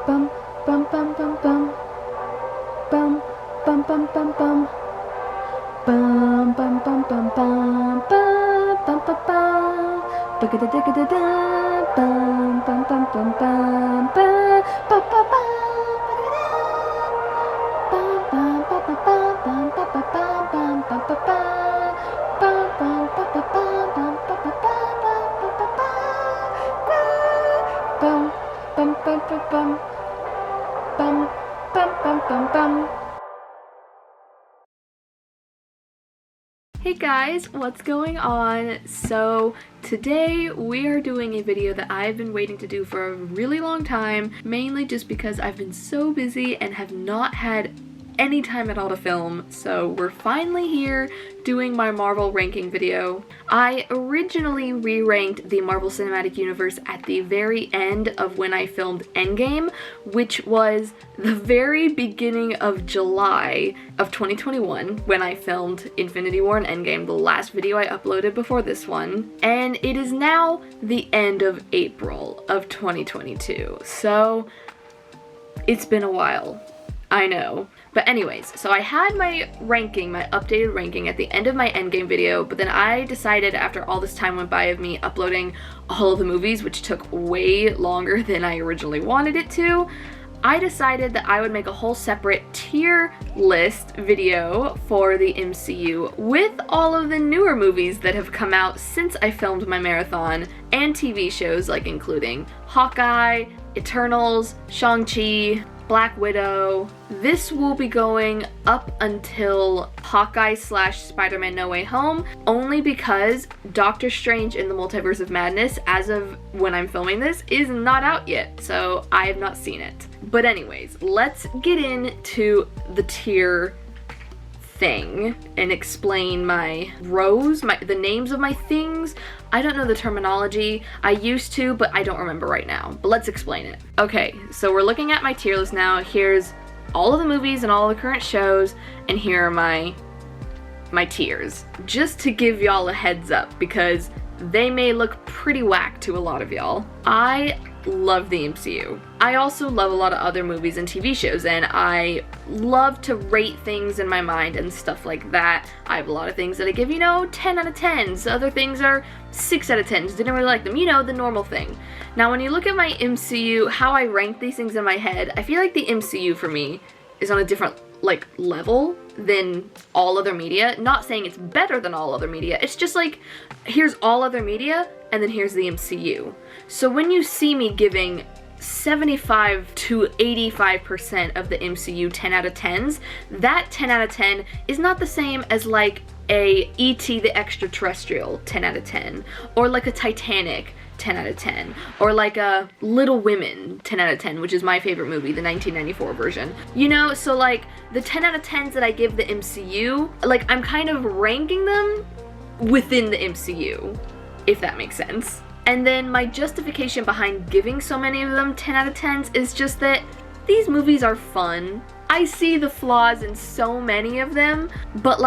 bum bum bum bum bum bum bum bum bum bum bum bum bum bum bum bum bum bum ba-ga-da-da-ga-da-da bum bum bum bum bum ba ba ba ba bum bum ba ba bum ba ba bum bum ba ba bum bum ba ba bum ba ba bum bum bum bum bum bum bum bum bum bum. Hey guys, what's going on? So today we are doing a video that I've been waiting to do for a really long time, mainly just because I've been so busy and have not had any time at all to film, so we're finally here doing my Marvel ranking video. I originally re-ranked the Marvel Cinematic Universe at the very end of when I filmed Endgame, which was the very beginning of July of 2021 when I filmed Infinity War and Endgame, the last video I uploaded before this one. And it is now the end of April of 2022, so it's been a while. I know. But anyways, so I had my ranking, my updated ranking at the end of my Endgame video, but then I decided after all this time went by of me uploading all of the movies, which took way longer than I originally wanted it to, I decided that I would make a whole separate tier list video for the MCU with all of the newer movies that have come out since I filmed my marathon, and TV shows like including Hawkeye, Eternals, Shang-Chi, Black Widow. This will be going up until Hawkeye / Spider-Man No Way Home, only because Doctor Strange in the Multiverse of Madness, as of when I'm filming this, is not out yet, so I have not seen it. But anyways, let's get into the tier thing and explain my rows, the names of my things. I don't know the terminology. I used to, but I don't remember right now. But let's explain it. Okay, so we're looking at my tier list now. Here's all of the movies and all of the current shows, and here are my tiers. Just to give y'all a heads up, because they may look pretty whack to a lot of y'all. I love the MCU. I also love a lot of other movies and TV shows, and I love to rate things in my mind and stuff like that. I have a lot of things that I give, 10 out of 10s. Other things are 6 out of 10s. Didn't really like them. The normal thing. Now, when you look at my MCU, how I rank these things in my head, I feel like the MCU for me is on a different, level than all other media. Not saying it's better than all other media. It's just here's all other media, and then here's the MCU. So when you see me giving 75 to 85% of the MCU 10 out of 10s, that 10 out of 10 is not the same as a E.T. the Extraterrestrial 10 out of 10, or a Titanic 10 out of 10, or a Little Women 10 out of 10, which is my favorite movie, the 1994 version. So the 10 out of 10s that I give the MCU, I'm kind of ranking them within the MCU, if that makes sense. And then my justification behind giving so many of them 10 out of 10s is just that these movies are fun. I see the flaws in so many of them, but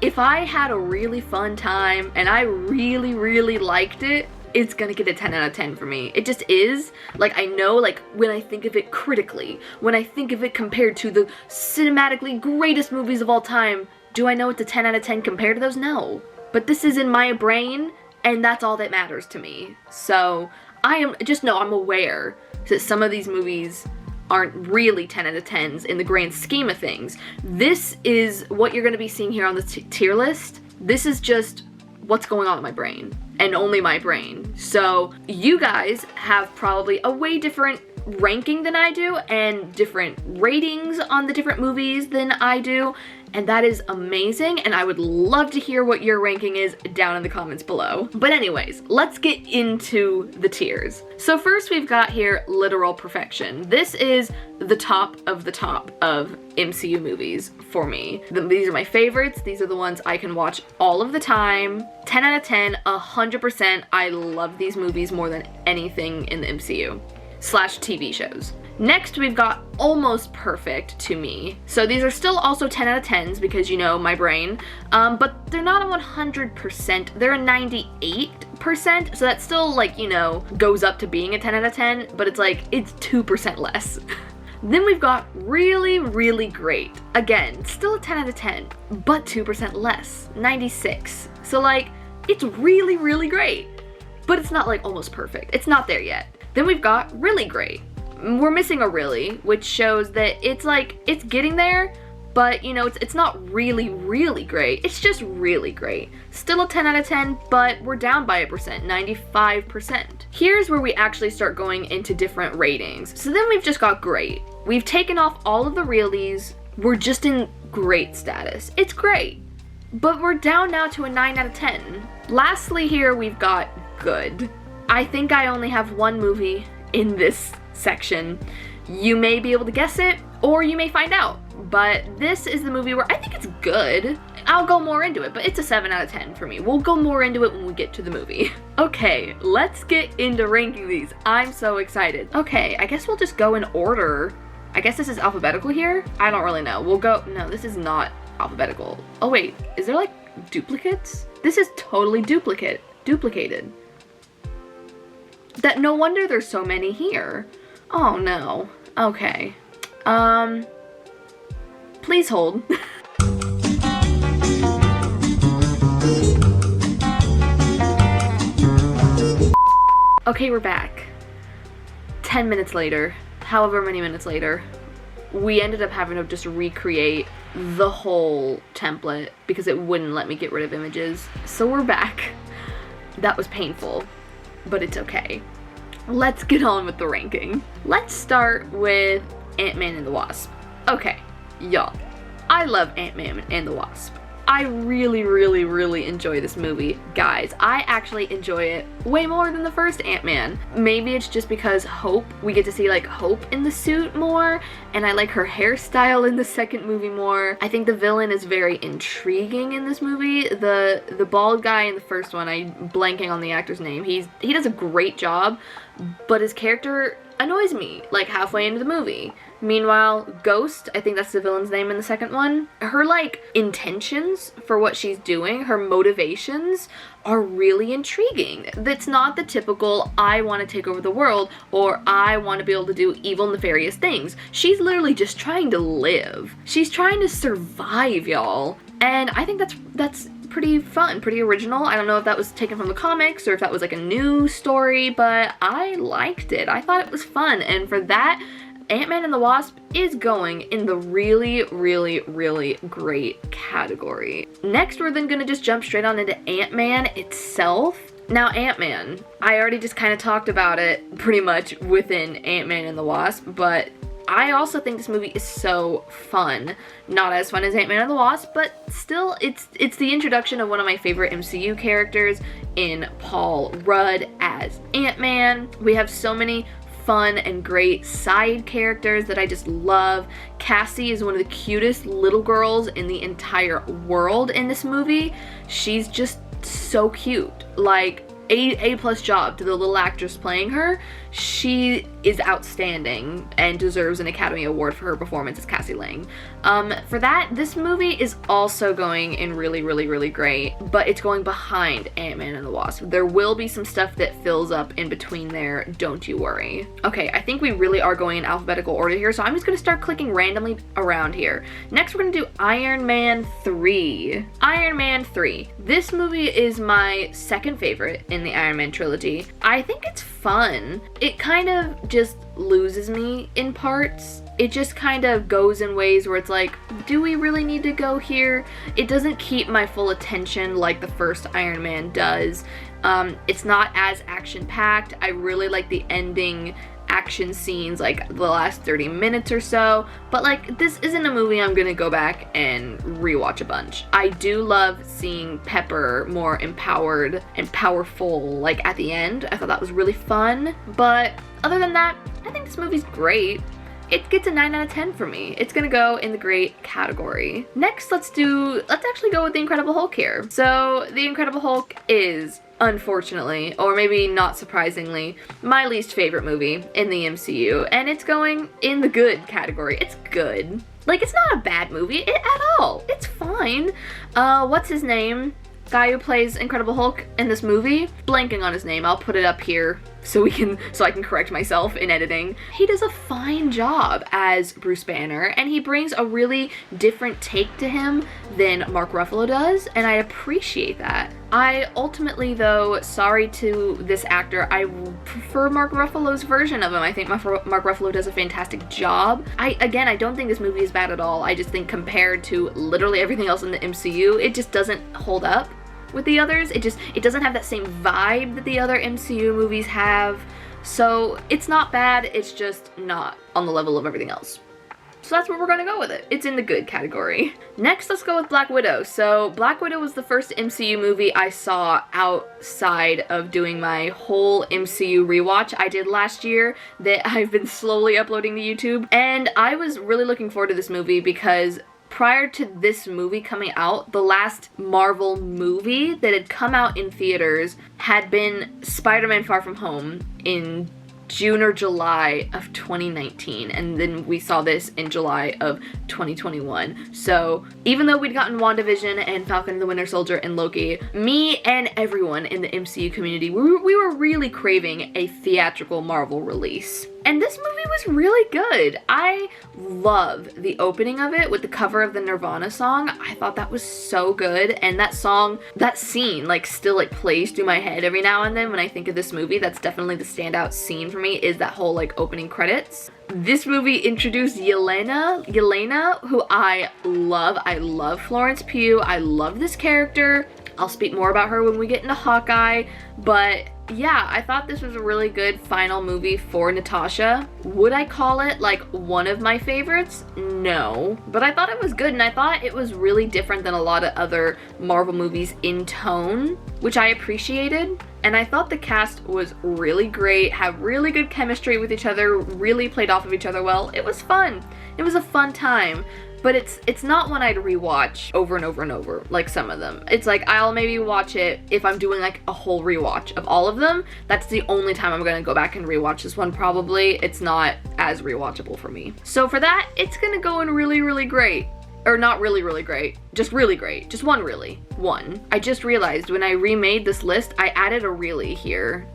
if I had a really fun time and I really, really liked it, it's gonna get a 10 out of 10 for me. It just is. I know, when I think of it critically, when I think of it compared to the cinematically greatest movies of all time, do I know it's a 10 out of 10 compared to those? No. But this is in my brain, and that's all that matters to me. So, I'm aware that some of these movies aren't really 10 out of 10s in the grand scheme of things. This is what you're gonna be seeing here on the tier list. This is just what's going on in my brain, and only my brain. So you guys have probably a way different ranking than I do, and different ratings on the different movies than I do, and that is amazing, and I would love to hear what your ranking is down in the comments below. But anyways, let's get into the tiers. So first we've got here literal perfection. This is the top of MCU movies for me. These are my favorites. These are the ones I can watch all of the time. 10 out of 10, 100%. I love these movies more than anything in the MCU / TV shows. Next, we've got almost perfect to me. So these are still also 10 out of 10s because, my brain, but they're not a 100%, they're a 98%. 8%, so that still, like, you know, goes up to being a 10 out of 10, but it's like, it's 2% less. Then we've got really, really great. Again, still a 10 out of 10, but 2% less, 96. So like, it's really, really great, but it's not like almost perfect. It's not there yet. Then we've got really great. We're missing a really, which shows that it's like, it's getting there, but you know, it's not really, really great. It's just really great. Still a 10 out of 10, but we're down by 1%, 95%. Here's where we actually start going into different ratings. So then we've just got great. We've taken off all of the realies. We're just in great status. It's great, but we're down now to a 9 out of 10. Lastly here, we've got good. I think I only have one movie in this section. You may be able to guess it, or you may find out, but this is the movie where I think it's good. I'll go more into it, but it's a 7 out of 10 for me. We'll go more into it when we get to the movie. Okay, let's get into ranking these. I'm so excited. Okay, I guess we'll just go in order. I guess this is alphabetical here? I don't really know. We'll go, no, this is not alphabetical. Oh wait, is there like duplicates? This is totally duplicated. That, no wonder there's so many here. Oh no. Okay. Please hold. Okay, we're back. 10 minutes later, however many minutes later, we ended up having to just recreate the whole template because it wouldn't let me get rid of images. So we're back. That was painful, but it's okay. Let's get on with the ranking. Let's start with Ant-Man and the Wasp. Okay, y'all, I love Ant-Man and the Wasp. I really, really, really enjoy this movie. Guys, I actually enjoy it way more than the first Ant-Man. Maybe it's just because Hope, we get to see like Hope in the suit more, and I like her hairstyle in the second movie more. I think the villain is very intriguing in this movie. The bald guy in the first one, I'm blanking on the actor's name. He does a great job, but his character annoys me like halfway into the movie. Meanwhile, Ghost, I think that's the villain's name in the second one, her like intentions for what she's doing, her motivations are really intriguing. That's not the typical, I want to take over the world, or I want to be able to do evil, nefarious things. She's literally just trying to live. She's trying to survive, y'all. And I think that's pretty fun, pretty original. I don't know if that was taken from the comics or if that was like a new story, but I liked it. I thought it was fun, and for that, Ant-Man and the Wasp is going in the really, really, really great category. Next, we're then gonna just jump straight on into Ant-Man itself. Now, Ant-Man, I already just kind of talked about it pretty much within Ant-Man and the Wasp, but I also think this movie is so fun. Not as fun as Ant-Man and the Wasp, but still, it's the introduction of one of my favorite MCU characters in Paul Rudd as Ant-Man. We have so many fun and great side characters that I just love. Cassie is one of the cutest little girls in the entire world in this movie. She's just so cute. Like, A+ job to the little actress playing her. She is outstanding and deserves an Academy Award for her performance as Cassie Lang. For that, this movie is also going in really, really, really great, but it's going behind Ant-Man and the Wasp. There will be some stuff that fills up in between there, don't you worry. Okay, I think we really are going in alphabetical order here, so I'm just gonna start clicking randomly around here. Next, we're gonna do Iron Man 3. Iron Man 3. This movie is my second favorite in the Iron Man trilogy. I think it's fun. It kind of just loses me in parts. It just kind of goes in ways where it's like, do we really need to go here? It doesn't keep my full attention like the first Iron Man does. It's not as action-packed. I really like the ending action scenes, like the last 30 minutes or so, but like, this isn't a movie I'm gonna go back and rewatch a bunch. I do love seeing Pepper more empowered and powerful, like at the end. I thought that was really fun, but other than that, I think this movie's great. It gets a 9 out of 10 for me. It's gonna go in the great category. Next, let's actually go with The Incredible Hulk here. So, The Incredible Hulk is, unfortunately, or maybe not surprisingly, my least favorite movie in the MCU, and it's going in the good category. It's good. Like, it's not a bad movie at all. It's fine. What's his name? guy who plays Incredible Hulk in this movie, blanking on his name, I'll put it up here so I can correct myself in editing. He does a fine job as Bruce Banner, and he brings a really different take to him than Mark Ruffalo does, and I appreciate that. I ultimately, though, sorry to this actor, I prefer Mark Ruffalo's version of him. I think Mark Ruffalo does a fantastic job. Again, I don't think this movie is bad at all. I just think compared to literally everything else in the MCU, it just doesn't hold up with the others. It doesn't have that same vibe that the other MCU movies have. So it's not bad, it's just not on the level of everything else. So that's where we're gonna go with it. It's in the good category. Next, let's go with Black Widow. So Black Widow was the first MCU movie I saw outside of doing my whole MCU rewatch I did last year that I've been slowly uploading to YouTube. And I was really looking forward to this movie because prior to this movie coming out, the last Marvel movie that had come out in theaters had been Spider-Man Far From Home in June or July of 2019, and then we saw this in July of 2021. So even though we'd gotten WandaVision and Falcon and the Winter Soldier and Loki, me and everyone in the MCU community, we were really craving a theatrical Marvel release. And this movie was really good. I love the opening of it with the cover of the Nirvana song. I thought that was so good, and that song, that scene, like still like plays through my head every now and then when I think of this movie. That's definitely the standout scene for me, is that whole like opening credits. This movie introduced Yelena, who I love. I love Florence Pugh. I love this character. I'll speak more about her when we get into Hawkeye, but yeah, I thought this was a really good final movie for Natasha. Would I call it like one of my favorites? No, but I thought it was good, and I thought it was really different than a lot of other Marvel movies in tone, which I appreciated. And I thought the cast was really great, had really good chemistry with each other, really played off of each other well. It was fun. It was a fun time. But it's not one I'd rewatch over and over and over, like some of them. It's like, I'll maybe watch it if I'm doing like a whole rewatch of all of them. That's the only time I'm gonna go back and rewatch this one probably. It's not as rewatchable for me. So for that, it's gonna go in really, really great. Or not really, really great. Just really great. Just one really. One. I just realized when I remade this list, I added a really here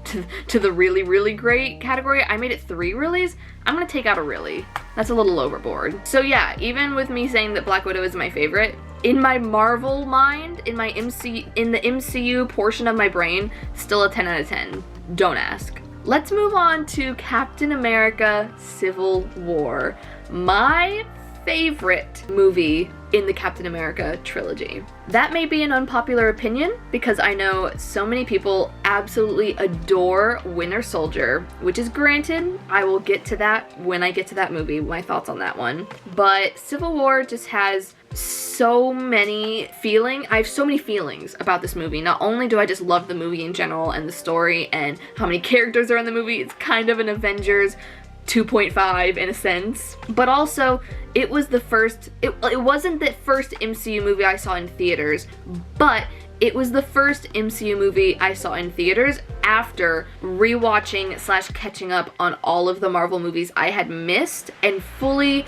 to the really, really great category. I made it 3 reallys. I'm gonna take out a really. That's a little overboard. So yeah, even with me saying that Black Widow is my favorite, in my Marvel mind, in the MCU portion of my brain, still a 10 out of 10. Don't ask. Let's move on to Captain America: Civil War. My favorite movie in the Captain America trilogy. That may be an unpopular opinion because I know so many people absolutely adore Winter Soldier, which is granted. I will get to that when I get to that movie, my thoughts on that one. But Civil War just has so many feelings. I have so many feelings about this movie. Not only do I just love the movie in general and the story and how many characters are in the movie, it's kind of an Avengers 2.5 in a sense, but also it was the first, it wasn't the first MCU movie I saw in theaters, but it was the first MCU movie I saw in theaters after rewatching / catching up on all of the Marvel movies I had missed and fully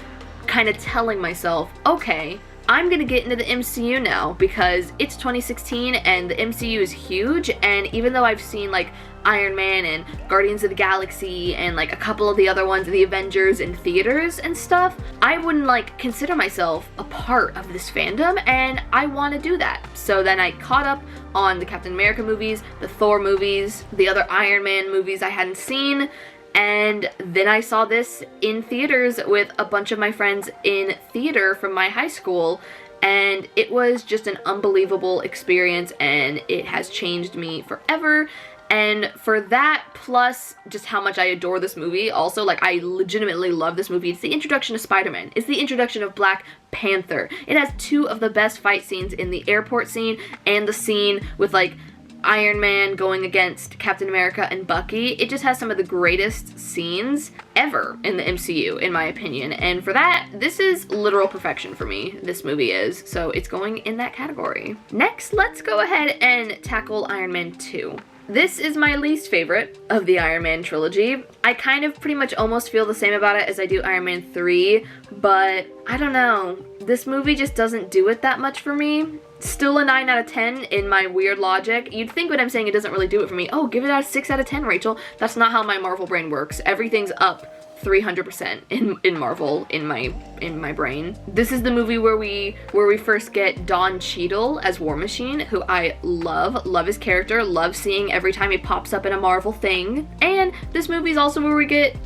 kind of telling myself, okay, I'm gonna get into the MCU now because it's 2016 and the MCU is huge, and even though I've seen like Iron Man and Guardians of the Galaxy and like a couple of the other ones, the Avengers, in theaters and stuff, I wouldn't like consider myself a part of this fandom, and I want to do that. So then I caught up on the Captain America movies, the Thor movies, the other Iron Man movies I hadn't seen, and then I saw this in theaters with a bunch of my friends in theater from my high school, and it was just an unbelievable experience, and it has changed me forever. And for that, plus just how much I adore this movie, also, like, I legitimately love this movie. It's the introduction of Spider-Man. It's the introduction of Black Panther. It has 2 of the best fight scenes in the airport scene and the scene with, like, Iron Man going against Captain America and Bucky. It just has some of the greatest scenes ever in the MCU, in my opinion. And for that, this is literal perfection for me, this movie is. So it's going in that category. Next, let's go ahead and tackle Iron Man 2. This is my least favorite of the Iron Man trilogy. I kind of pretty much almost feel the same about it as I do Iron Man 3, but I don't know. This movie just doesn't do it that much for me. Still a 9 out of 10 in my weird logic. You'd think when I'm saying it doesn't really do it for me, oh, give it a 6 out of 10, Rachel. That's not how my Marvel brain works. Everything's up 300% in Marvel in my brain. This is the movie where we first get Don Cheadle as War Machine, who I love his character, love seeing every time he pops up in a Marvel thing. And this movie is also where we get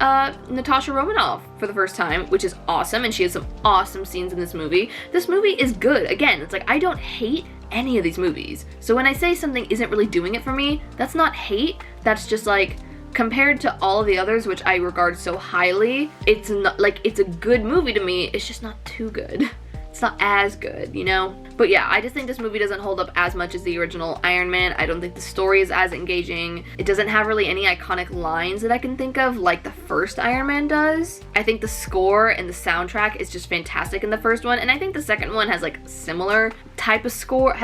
Natasha Romanoff for the first time, which is awesome, and she has some awesome scenes in this movie. This movie is good. Again, it's like I don't hate any of these movies. So when I say something isn't really doing it for me, that's not hate, that's just like, compared to all of the others, which I regard so highly, it's not like it's a good movie to me, it's just not too good. It's not as good, you know? But yeah, I just think this movie doesn't hold up as much as the original Iron Man. I don't think the story is as engaging. It doesn't have really any iconic lines that I can think of like the first Iron Man does. I think the score and the soundtrack is just fantastic in the first one, and I think the second one has like a similar type of score.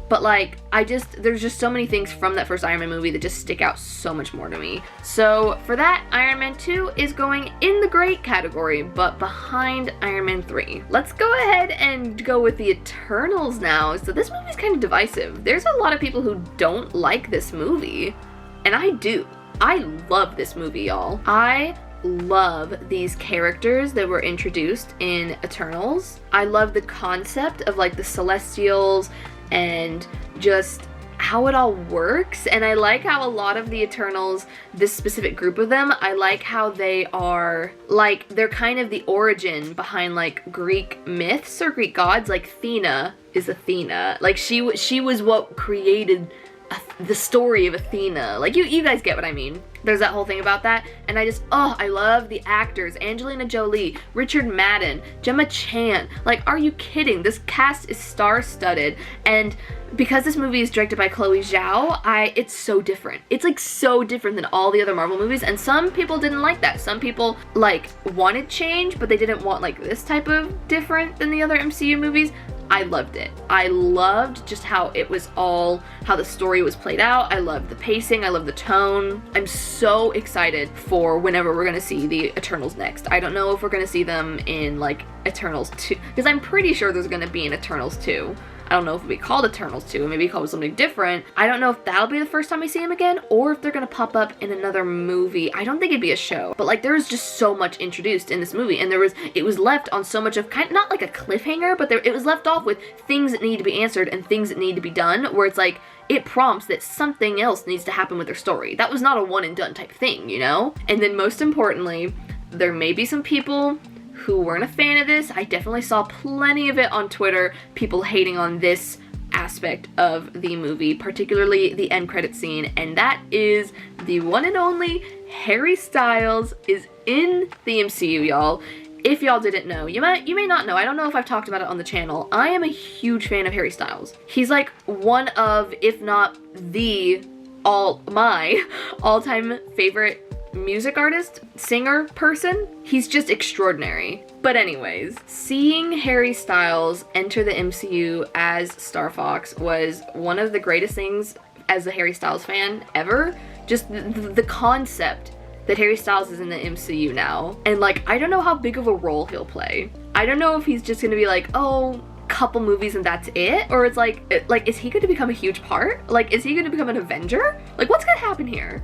But like, there's just so many things from that first Iron Man movie that just stick out so much more to me. So for that, Iron Man 2 is going in the great category, but behind Iron Man 3. Let's go ahead and go with the Eternals now. So this movie's kind of divisive. There's a lot of people who don't like this movie, and I do. I love this movie, y'all. I love these characters that were introduced in Eternals. I love the concept of like the Celestials and just how it all works, and I like how a lot of the Eternals, this specific group of them, I like how they are like, they're kind of the origin behind like Greek myths or Greek gods. Like Athena is Athena, like she was what created the story of Athena. Like you guys get what I mean. There's that whole thing about that, and I love the actors. Angelina Jolie, Richard Madden, Gemma Chan. Like, are you kidding? This cast is star-studded, and because this movie is directed by Chloe Zhao, it's so different. It's like so different than all the other Marvel movies, and some people didn't like that. Some people like wanted change, but they didn't want like this type of different than the other MCU movies. I loved it. I loved just how it was all, how the story was played out. I loved the pacing. I love the tone. I'm so excited for whenever we're gonna see the Eternals next. I don't know if we're gonna see them in like Eternals 2, because I'm pretty sure there's gonna be an Eternals 2. I don't know if it'll be called Eternals 2, maybe called something different. I don't know if that'll be the first time we see him again, or if they're gonna pop up in another movie. I don't think it'd be a show, but like there was just so much introduced in this movie, and it was left on so much of kind of, not like a cliffhanger, but it was left off with things that need to be answered and things that need to be done, where it's like, it prompts that something else needs to happen with their story. That was not a one and done type thing, you know? And then most importantly, there may be some people who weren't a fan of this. I definitely saw plenty of it on Twitter, people hating on this aspect of the movie, particularly the end credit scene, and that is the one and only Harry Styles is in the MCU, y'all. If y'all didn't know, you may not know, I don't know if I've talked about it on the channel, I am a huge fan of Harry Styles. He's like one of, if not my all-time favorite music artist, singer, person. He's just extraordinary. But anyways, seeing Harry Styles enter the MCU as Star Fox was one of the greatest things as a Harry Styles fan ever. Just the concept that Harry Styles is in the MCU now. And like, I don't know how big of a role he'll play. I don't know if he's just gonna be like, oh, couple movies and that's it, or it's like is he gonna become a huge part? Like, is he gonna become an Avenger? Like, what's gonna happen here?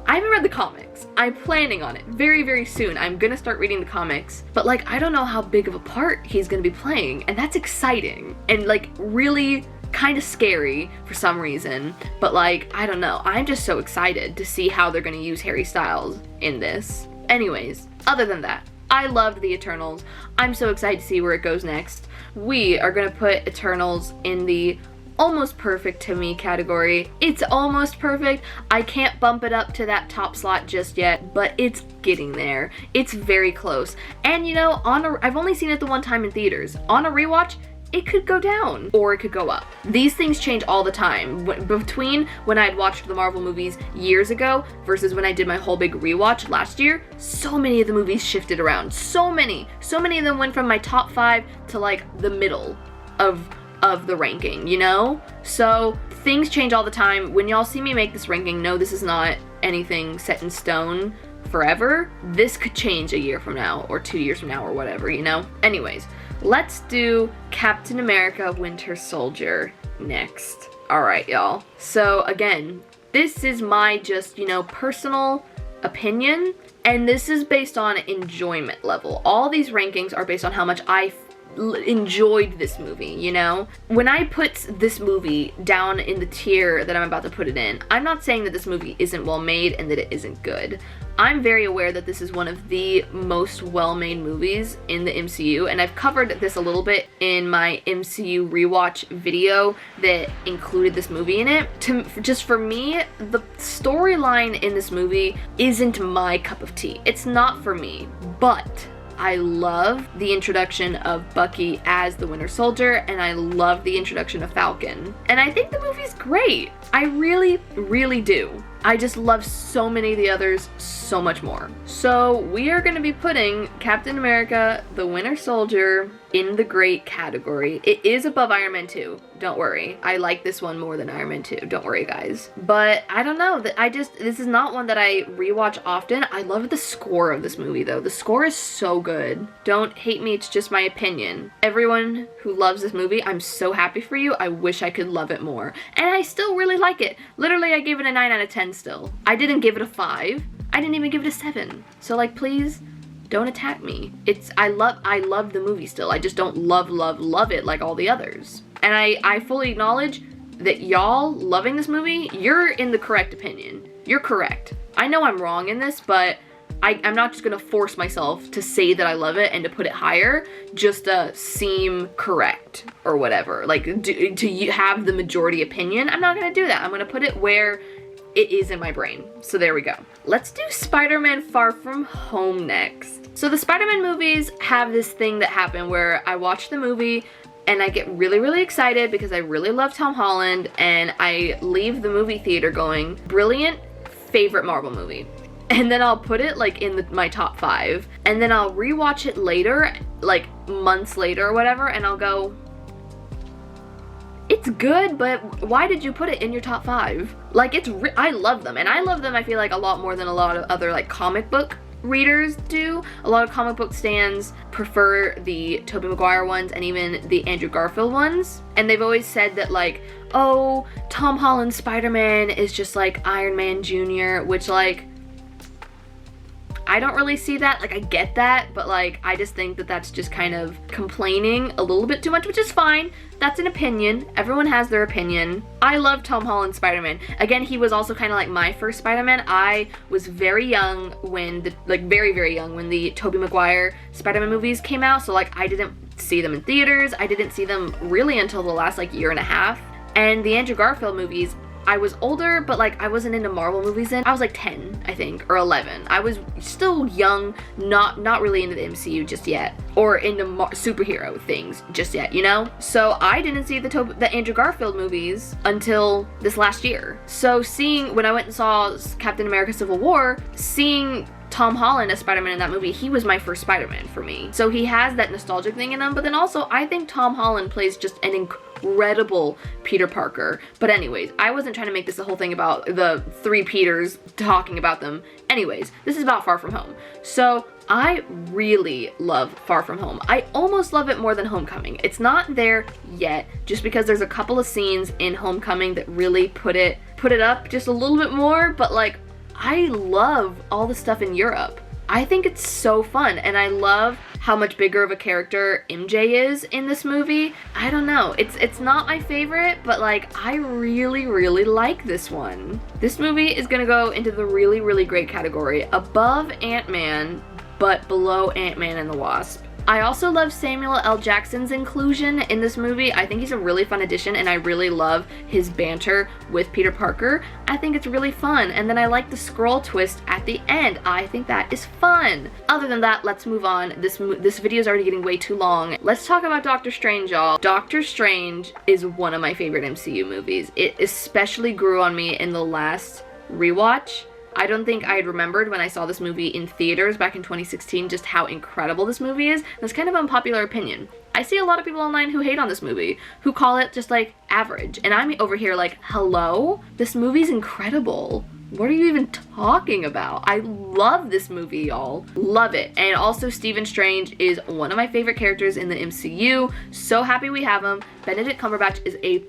I haven't read the comics. I'm planning on it very, very soon. I'm gonna start reading the comics, but like, I don't know how big of a part he's gonna be playing, and that's exciting and like really kind of scary for some reason, but like, I don't know. I'm just so excited to see how they're gonna use Harry Styles in this. Anyways, other than that, I loved the Eternals. I'm so excited to see where it goes next. We are gonna put Eternals in the almost perfect to me category. It's almost perfect. I can't bump it up to that top slot just yet, but it's getting there. It's very close. And you know, I've only seen it the one time in theaters. On a rewatch, it could go down or it could go up. These things change all the time. Between when I had watched the Marvel movies years ago versus when I did my whole big rewatch last year, so many of the movies shifted around. So many of them went from my top 5 to like the middle of of the ranking, you know? So things change all the time. When y'all see me make this ranking, no, this is not anything set in stone forever. This could change a year from now or 2 years from now or whatever, you know? Anyways, let's do Captain America Winter Soldier next. All right, y'all. So again, this is my just, you know, personal opinion, and this is based on enjoyment level. All these rankings are based on how much I enjoyed this movie, you know? When I put this movie down in the tier that I'm about to put it in, I'm not saying that this movie isn't well made and that it isn't good. I'm very aware that this is one of the most well-made movies in the MCU, and I've covered this a little bit in my MCU rewatch video that included this movie in it. Just for me, the storyline in this movie isn't my cup of tea. It's not for me, but I love the introduction of Bucky as the Winter Soldier, and I love the introduction of Falcon. And I think the movie's great. I really, really do. I just love so many of the others so much more. So we are going to be putting Captain America, the Winter Soldier in the great category. It is above Iron Man 2. Don't worry. I like this one more than Iron Man 2. Don't worry, guys. But I don't know. This is not one that I rewatch often. I love the score of this movie, though. The score is so good. Don't hate me. It's just my opinion. Everyone who loves this movie, I'm so happy for you. I wish I could love it more. And I still really like it. Literally, I gave it a 9 out of 10 still. I didn't give it a 5. I didn't even give it a 7. So, like, please don't attack me. I love the movie still. I just don't love it like all the others. And I fully acknowledge that y'all loving this movie, you're in the correct opinion. You're correct. I know I'm wrong in this, but I'm not just gonna force myself to say that I love it and to put it higher just to seem correct or whatever. Like, to have the majority opinion, I'm not gonna do that. I'm gonna put it where it is in my brain. So there we go. Let's do Spider-Man Far From Home next. So the Spider-Man movies have this thing that happened where I watch the movie and I get really, really excited because I really love Tom Holland, and I leave the movie theater going, brilliant, favorite Marvel movie. And then I'll put it like in my top 5, and then I'll rewatch it later, like months later or whatever, and I'll go, it's good, but why did you put it in your top 5? Like, I love them, and I love them, I feel like, a lot more than a lot of other, like, comic book readers do. A lot of comic book stans prefer the Tobey Maguire ones and even the Andrew Garfield ones. And they've always said that, like, oh, Tom Holland's Spider-Man is just like Iron Man Jr., which, like, I don't really see that. Like, I get that, but, like, I just think that that's just kind of complaining a little bit too much, which is fine. That's an opinion. Everyone has their opinion. I love Tom Holland's Spider-Man. Again, he was also kind of like my first Spider-Man. I was very young when very, very young when the Tobey Maguire Spider-Man movies came out. So, like, I didn't see them in theaters. I didn't see them really until the last, like, year and a half. And the Andrew Garfield movies, I was older, but, like, I wasn't into Marvel movies then. I was like 10, I think, or 11. I was still young, not really into the MCU just yet, or into superhero things just yet, you know? So I didn't see the Andrew Garfield movies until this last year. So when I went and saw Captain America Civil War, seeing Tom Holland as Spider-Man in that movie, he was my first Spider-Man for me. So he has that nostalgic thing in him, but then also I think Tom Holland plays just an incredible Peter Parker. But anyways, I wasn't trying to make this a whole thing about the 3 Peters talking about them. Anyways, this is about Far From Home. So I really love Far From Home. I almost love it more than Homecoming. It's not there yet, just because there's a couple of scenes in Homecoming that really put it up just a little bit more, but, like, I love all the stuff in Europe. I think it's so fun, and I love how much bigger of a character MJ is in this movie. I don't know, it's not my favorite, but, like, I really, really like this one. This movie is gonna go into the really, really great category, above Ant-Man, but below Ant-Man and the Wasp. I also love Samuel L. Jackson's inclusion in this movie. I think he's a really fun addition, and I really love his banter with Peter Parker. I think it's really fun, and then I like the scroll twist at the end. I think that is fun. Other than that, let's move on. This video is already getting way too long. Let's talk about Doctor Strange, y'all. Doctor Strange is one of my favorite MCU movies. It especially grew on me in the last rewatch. I don't think I had remembered when I saw this movie in theaters back in 2016 just how incredible this movie is. That's kind of an unpopular opinion. I see a lot of people online who hate on this movie, who call it just like average. And I'm over here like, hello? This movie's incredible. What are you even talking about? I love this movie, y'all. Love it. And also Stephen Strange is one of my favorite characters in the MCU. So happy we have him. Benedict Cumberbatch is a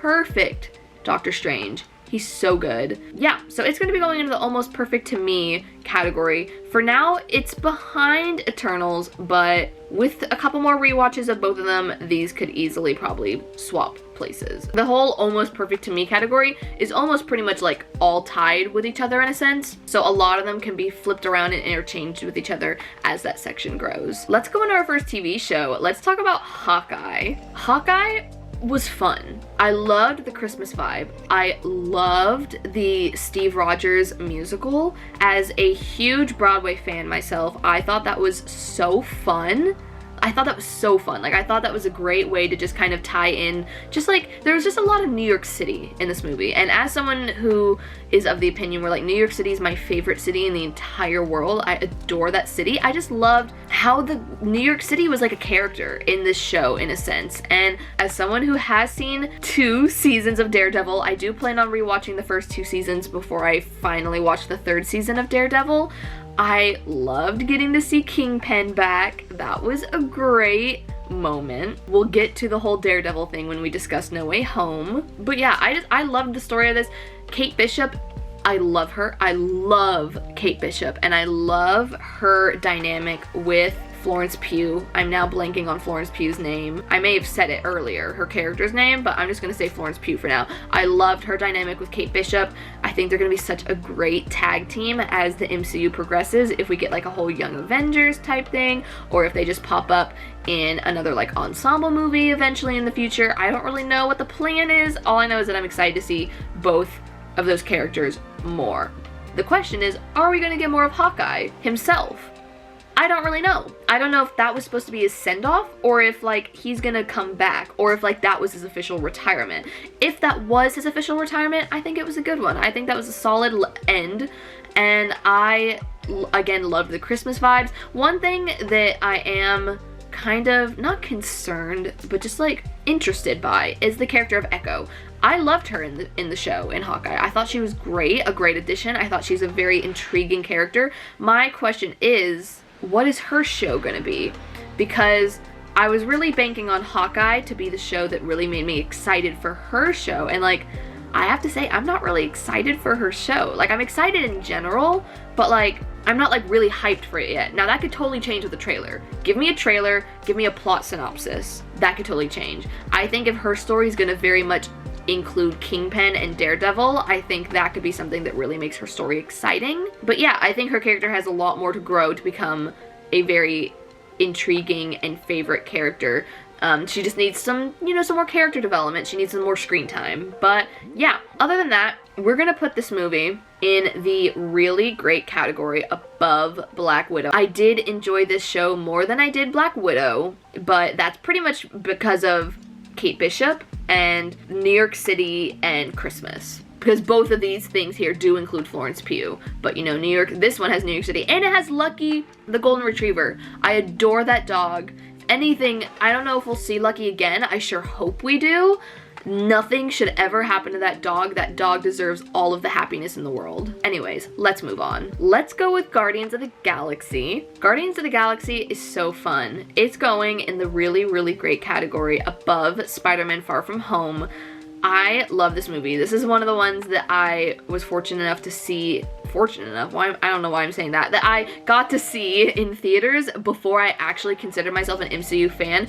perfect Doctor Strange. He's so good. Yeah, so it's gonna be going into the almost perfect to me category. For now, it's behind Eternals, but with a couple more rewatches of both of them, these could easily probably swap places. The whole almost perfect to me category is almost pretty much like all tied with each other in a sense. So a lot of them can be flipped around and interchanged with each other as that section grows. Let's go into our first TV show. Let's talk about Hawkeye. Hawkeye was fun. I loved the Christmas vibe. I loved the Steve Rogers musical. As a huge Broadway fan myself, I thought that was so fun. Like, I thought that was a great way to just kind of tie in, just like, there was just a lot of New York City in this movie. And as someone who is of the opinion where like New York City is my favorite city in the entire world, I adore that city. I just loved how the New York City was like a character in this show in a sense. And as someone who has seen 2 seasons of Daredevil, I do plan on rewatching the first 2 seasons before I finally watch the 3rd season of Daredevil. I loved getting to see Kingpin back. That was a great moment. We'll get to the whole Daredevil thing when we discuss No Way Home. But yeah, I loved the story of this. Kate Bishop, I love her. I love Kate Bishop, and I love her dynamic with Florence Pugh. I'm now blanking on Florence Pugh's name. I may have said it earlier, her character's name, but I'm just gonna say Florence Pugh for now. I loved her dynamic with Kate Bishop. I think they're gonna be such a great tag team as the MCU progresses, if we get like a whole Young Avengers type thing, or if they just pop up in another like ensemble movie eventually in the future. I don't really know what the plan is. All I know is that I'm excited to see both of those characters more. The question is, are we gonna get more of Hawkeye himself? I don't really know. I don't know if that was supposed to be his send-off, or if like he's gonna come back, or if like that was his official retirement. If that was his official retirement, I think it was a good one. I think that was a solid end, and I again loved the Christmas vibes. One thing that I am kind of not concerned, but just like interested by, is the character of Echo. I loved her in the show, in Hawkeye. I thought she was great, a great addition. I thought she's a very intriguing character. My question is, what is her show gonna be? Because I was really banking on Hawkeye to be the show that really made me excited for her show, and like, I have to say, I'm not really excited for her show. Like, I'm excited in general, but like, I'm not like really hyped for it yet. Now that could totally change with a trailer. Give me a trailer, give me a plot synopsis. That could totally change. I think if her story is gonna very much include Kingpin and Daredevil, I think that could be something that really makes her story exciting. But yeah, I think her character has a lot more to grow to become a very intriguing and favorite character. She just needs some, you know, some more character development. She needs some more screen time. But yeah, other than that, we're gonna put this movie in the really great category above Black Widow. I did enjoy this show more than I did Black Widow, but that's pretty much because of Kate Bishop and New York City and Christmas. Because both of these things here do include Florence Pugh. But you know, New York, this one has New York City, and it has Lucky, the golden retriever. I adore that dog. If anything, I don't know if we'll see Lucky again. I sure hope we do. Nothing should ever happen to that dog. That dog deserves all of the happiness in the world. Anyways, let's move on. Let's go with Guardians of the Galaxy. Guardians of the Galaxy is so fun. It's going in the really, really great category above Spider-Man Far From Home. I love this movie. This is one of the ones that I was fortunate enough to see, I don't know why I'm saying that I got to see in theaters before I actually considered myself an MCU fan.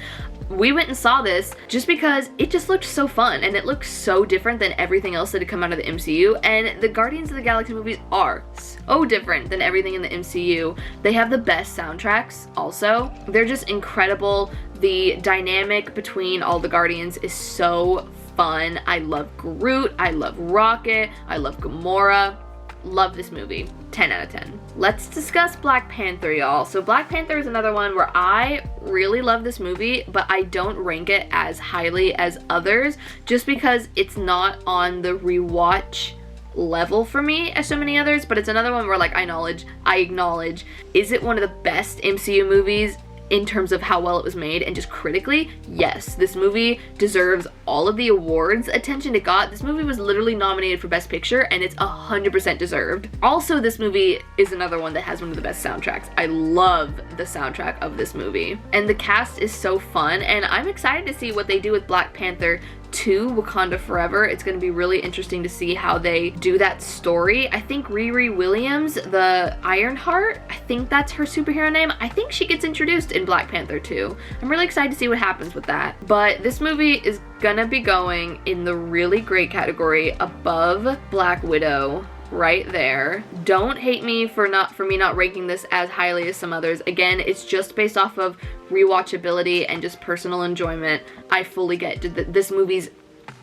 We went and saw this just because it just looked so fun, and it looked so different than everything else that had come out of the MCU, and the Guardians of the Galaxy movies are so different than everything in the MCU. They have the best soundtracks also. They're just incredible. The dynamic between all the Guardians is so fun. I love Groot, I love Rocket, I love Gamora. Love this movie. 10 out of 10. Let's discuss Black Panther, y'all. So Black Panther is another one where I really love this movie, but I don't rank it as highly as others just because it's not on the rewatch level for me as so many others. But it's another one where like I acknowledge, is it one of the best MCU movies? in terms of how well it was made and just critically, yes, this movie deserves all of the awards attention it got. This movie was literally nominated for Best Picture, and it's 100% deserved. Also, this movie is another one that has one of the best soundtracks. I love the soundtrack of this movie. And the cast is so fun, and I'm excited to see what they do with Black Panther 2, Wakanda Forever. It's going to be really interesting to see how they do that story. I think Riri Williams, the Ironheart, I think that's her superhero name. I think she gets introduced in Black Panther 2. I'm really excited to see what happens with that. But this movie is gonna be going in the really great category above Black Widow. Right there. Don't hate me for me not ranking this as highly as some others. Again, it's just based off of rewatchability and just personal enjoyment. I fully get this movie's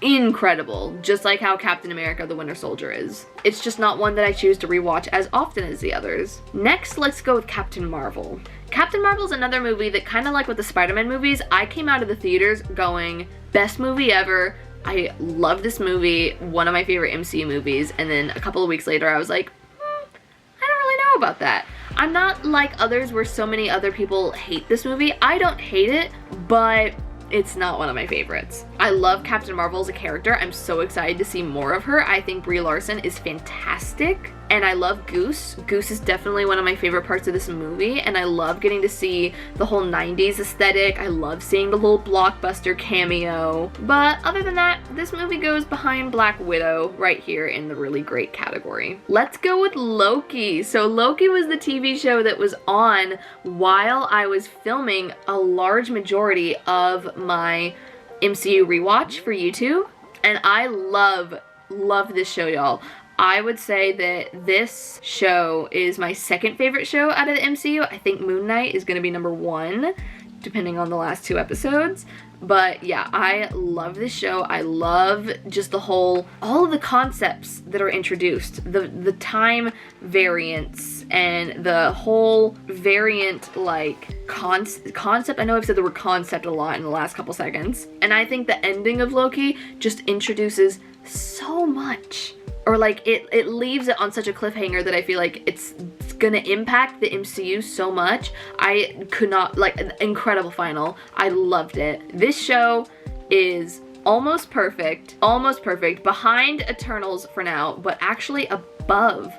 incredible, just like how Captain America the Winter Soldier is. It's just not one that I choose to rewatch as often as the others. Next, let's go with Captain Marvel. Captain Marvel's another movie that, kind of like with the Spider-Man movies, I came out of the theaters going, best movie ever. I love this movie, one of my favorite MCU movies, and then a couple of weeks later I was like, I don't really know about that. I'm not like others where so many other people hate this movie. I don't hate it, but it's not one of my favorites. I love Captain Marvel as a character. I'm so excited to see more of her. I think Brie Larson is fantastic. And I love Goose. Goose is definitely one of my favorite parts of this movie, and I love getting to see the whole 90s aesthetic. I love seeing the little blockbuster cameo. But other than that, this movie goes behind Black Widow right here in the really great category. Let's go with Loki. So Loki was the TV show that was on while I was filming a large majority of my MCU rewatch for YouTube, and I love this show, y'all. I would say that this show is my second favorite show out of the MCU. I think Moon Knight is going to be number 1, depending on the last 2 episodes. But yeah, I love this show. I love just all of the concepts that are introduced. The time variance and the whole variant like concept. I know I've said the word concept a lot in the last couple seconds. And I think the ending of Loki just introduces so much. Or like it leaves it on such a cliffhanger that I feel like it's gonna impact the MCU so much. I could not, like, an incredible final. I loved it. This show is almost perfect, behind Eternals for now, but actually above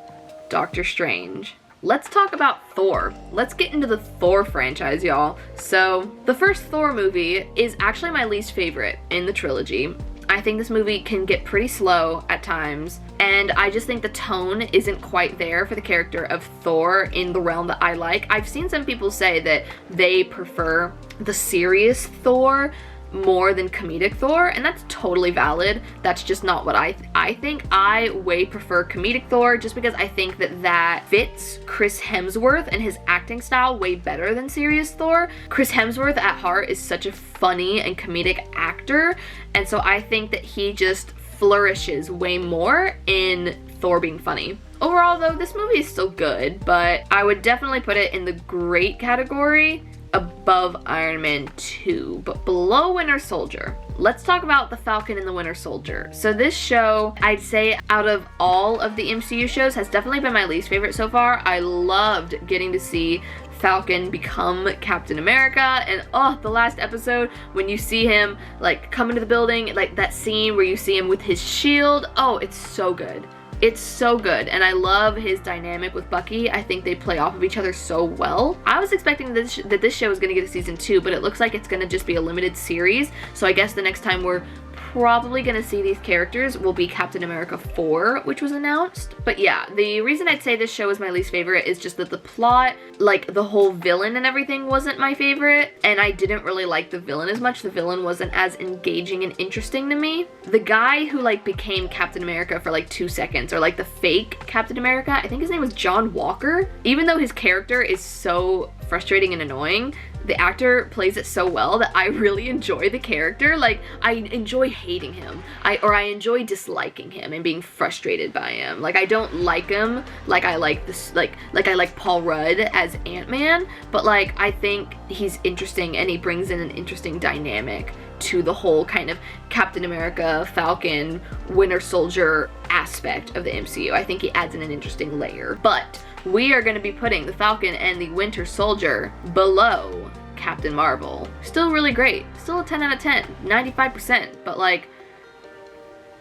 Doctor Strange. Let's talk about Thor. Let's get into the Thor franchise, y'all. So the first Thor movie is actually my least favorite in the trilogy. I think this movie can get pretty slow at times, and I just think the tone isn't quite there for the character of Thor in the realm that I like. I've seen some people say that they prefer the serious Thor more than comedic Thor, and that's totally valid. That's just not what I think. I way prefer comedic Thor just because I think that fits Chris Hemsworth and his acting style way better than serious Thor. Chris Hemsworth at heart is such a funny and comedic actor, and so I think that he just flourishes way more in Thor being funny. Overall though, this movie is still good, but I would definitely put it in the great category above Iron Man 2, but below Winter Soldier. Let's talk about the Falcon and the Winter Soldier. So this show, I'd say out of all of the MCU shows, has definitely been my least favorite so far. I loved getting to see Falcon become Captain America, and oh, the last episode when you see him like come into the building, like that scene where you see him with his shield, oh, it's so good. It's so good, and I love his dynamic with Bucky. I think they play off of each other so well. I was expecting that this show was going to get a season 2, but it looks like it's going to just be a limited series, so I guess the next time we're probably gonna see these characters will be Captain America 4, which was announced. But yeah, the reason I'd say this show is my least favorite is just that the plot, like the whole villain and everything, wasn't my favorite, and I didn't really like the villain as much. The villain wasn't as engaging and interesting to me. The guy who like became Captain America for like 2 seconds, or like the fake Captain America, I think his name was John Walker. Even though his character is so frustrating and annoying, the actor plays it so well that I really enjoy the character. Like, I enjoy hating him. I enjoy disliking him and being frustrated by him. Like, I don't like him like I like this, like I like Paul Rudd as Ant-Man, but like, I think he's interesting and he brings in an interesting dynamic to the whole kind of Captain America, Falcon, Winter Soldier aspect of the MCU. I think he adds in an interesting layer. But we are going to be putting the Falcon and the Winter Soldier below Captain Marvel. Still really great. Still a 10 out of 10, 95%, but like,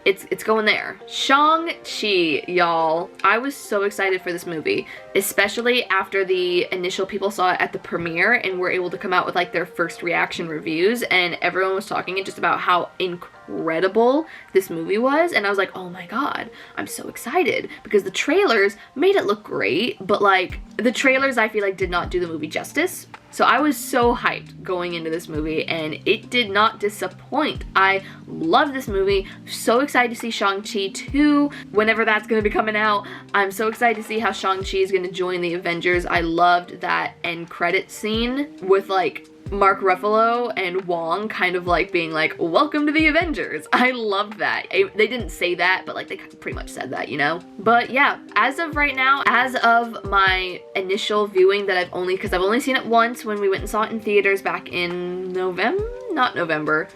it's going there. Shang-Chi, y'all. I was so excited for this movie, especially after the initial people saw it at the premiere and were able to come out with like their first reaction reviews, and everyone was talking just about how incredible this movie was, and I was like, oh my god, I'm so excited, because the trailers made it look great, but like the trailers I feel like did not do the movie justice. So I was so hyped going into this movie, and it did not disappoint. I love this movie. So excited to see Shang-Chi 2 whenever that's going to be coming out. I'm so excited to see how Shang-Chi is going to join the Avengers. I loved that end credit scene with like Mark Ruffalo and Wong kind of like being like, welcome to the Avengers. I loved that. They didn't say that, but like they pretty much said that, you know? But yeah, as of right now, as of my initial viewing that I've only seen it once when we went and saw it in theaters back in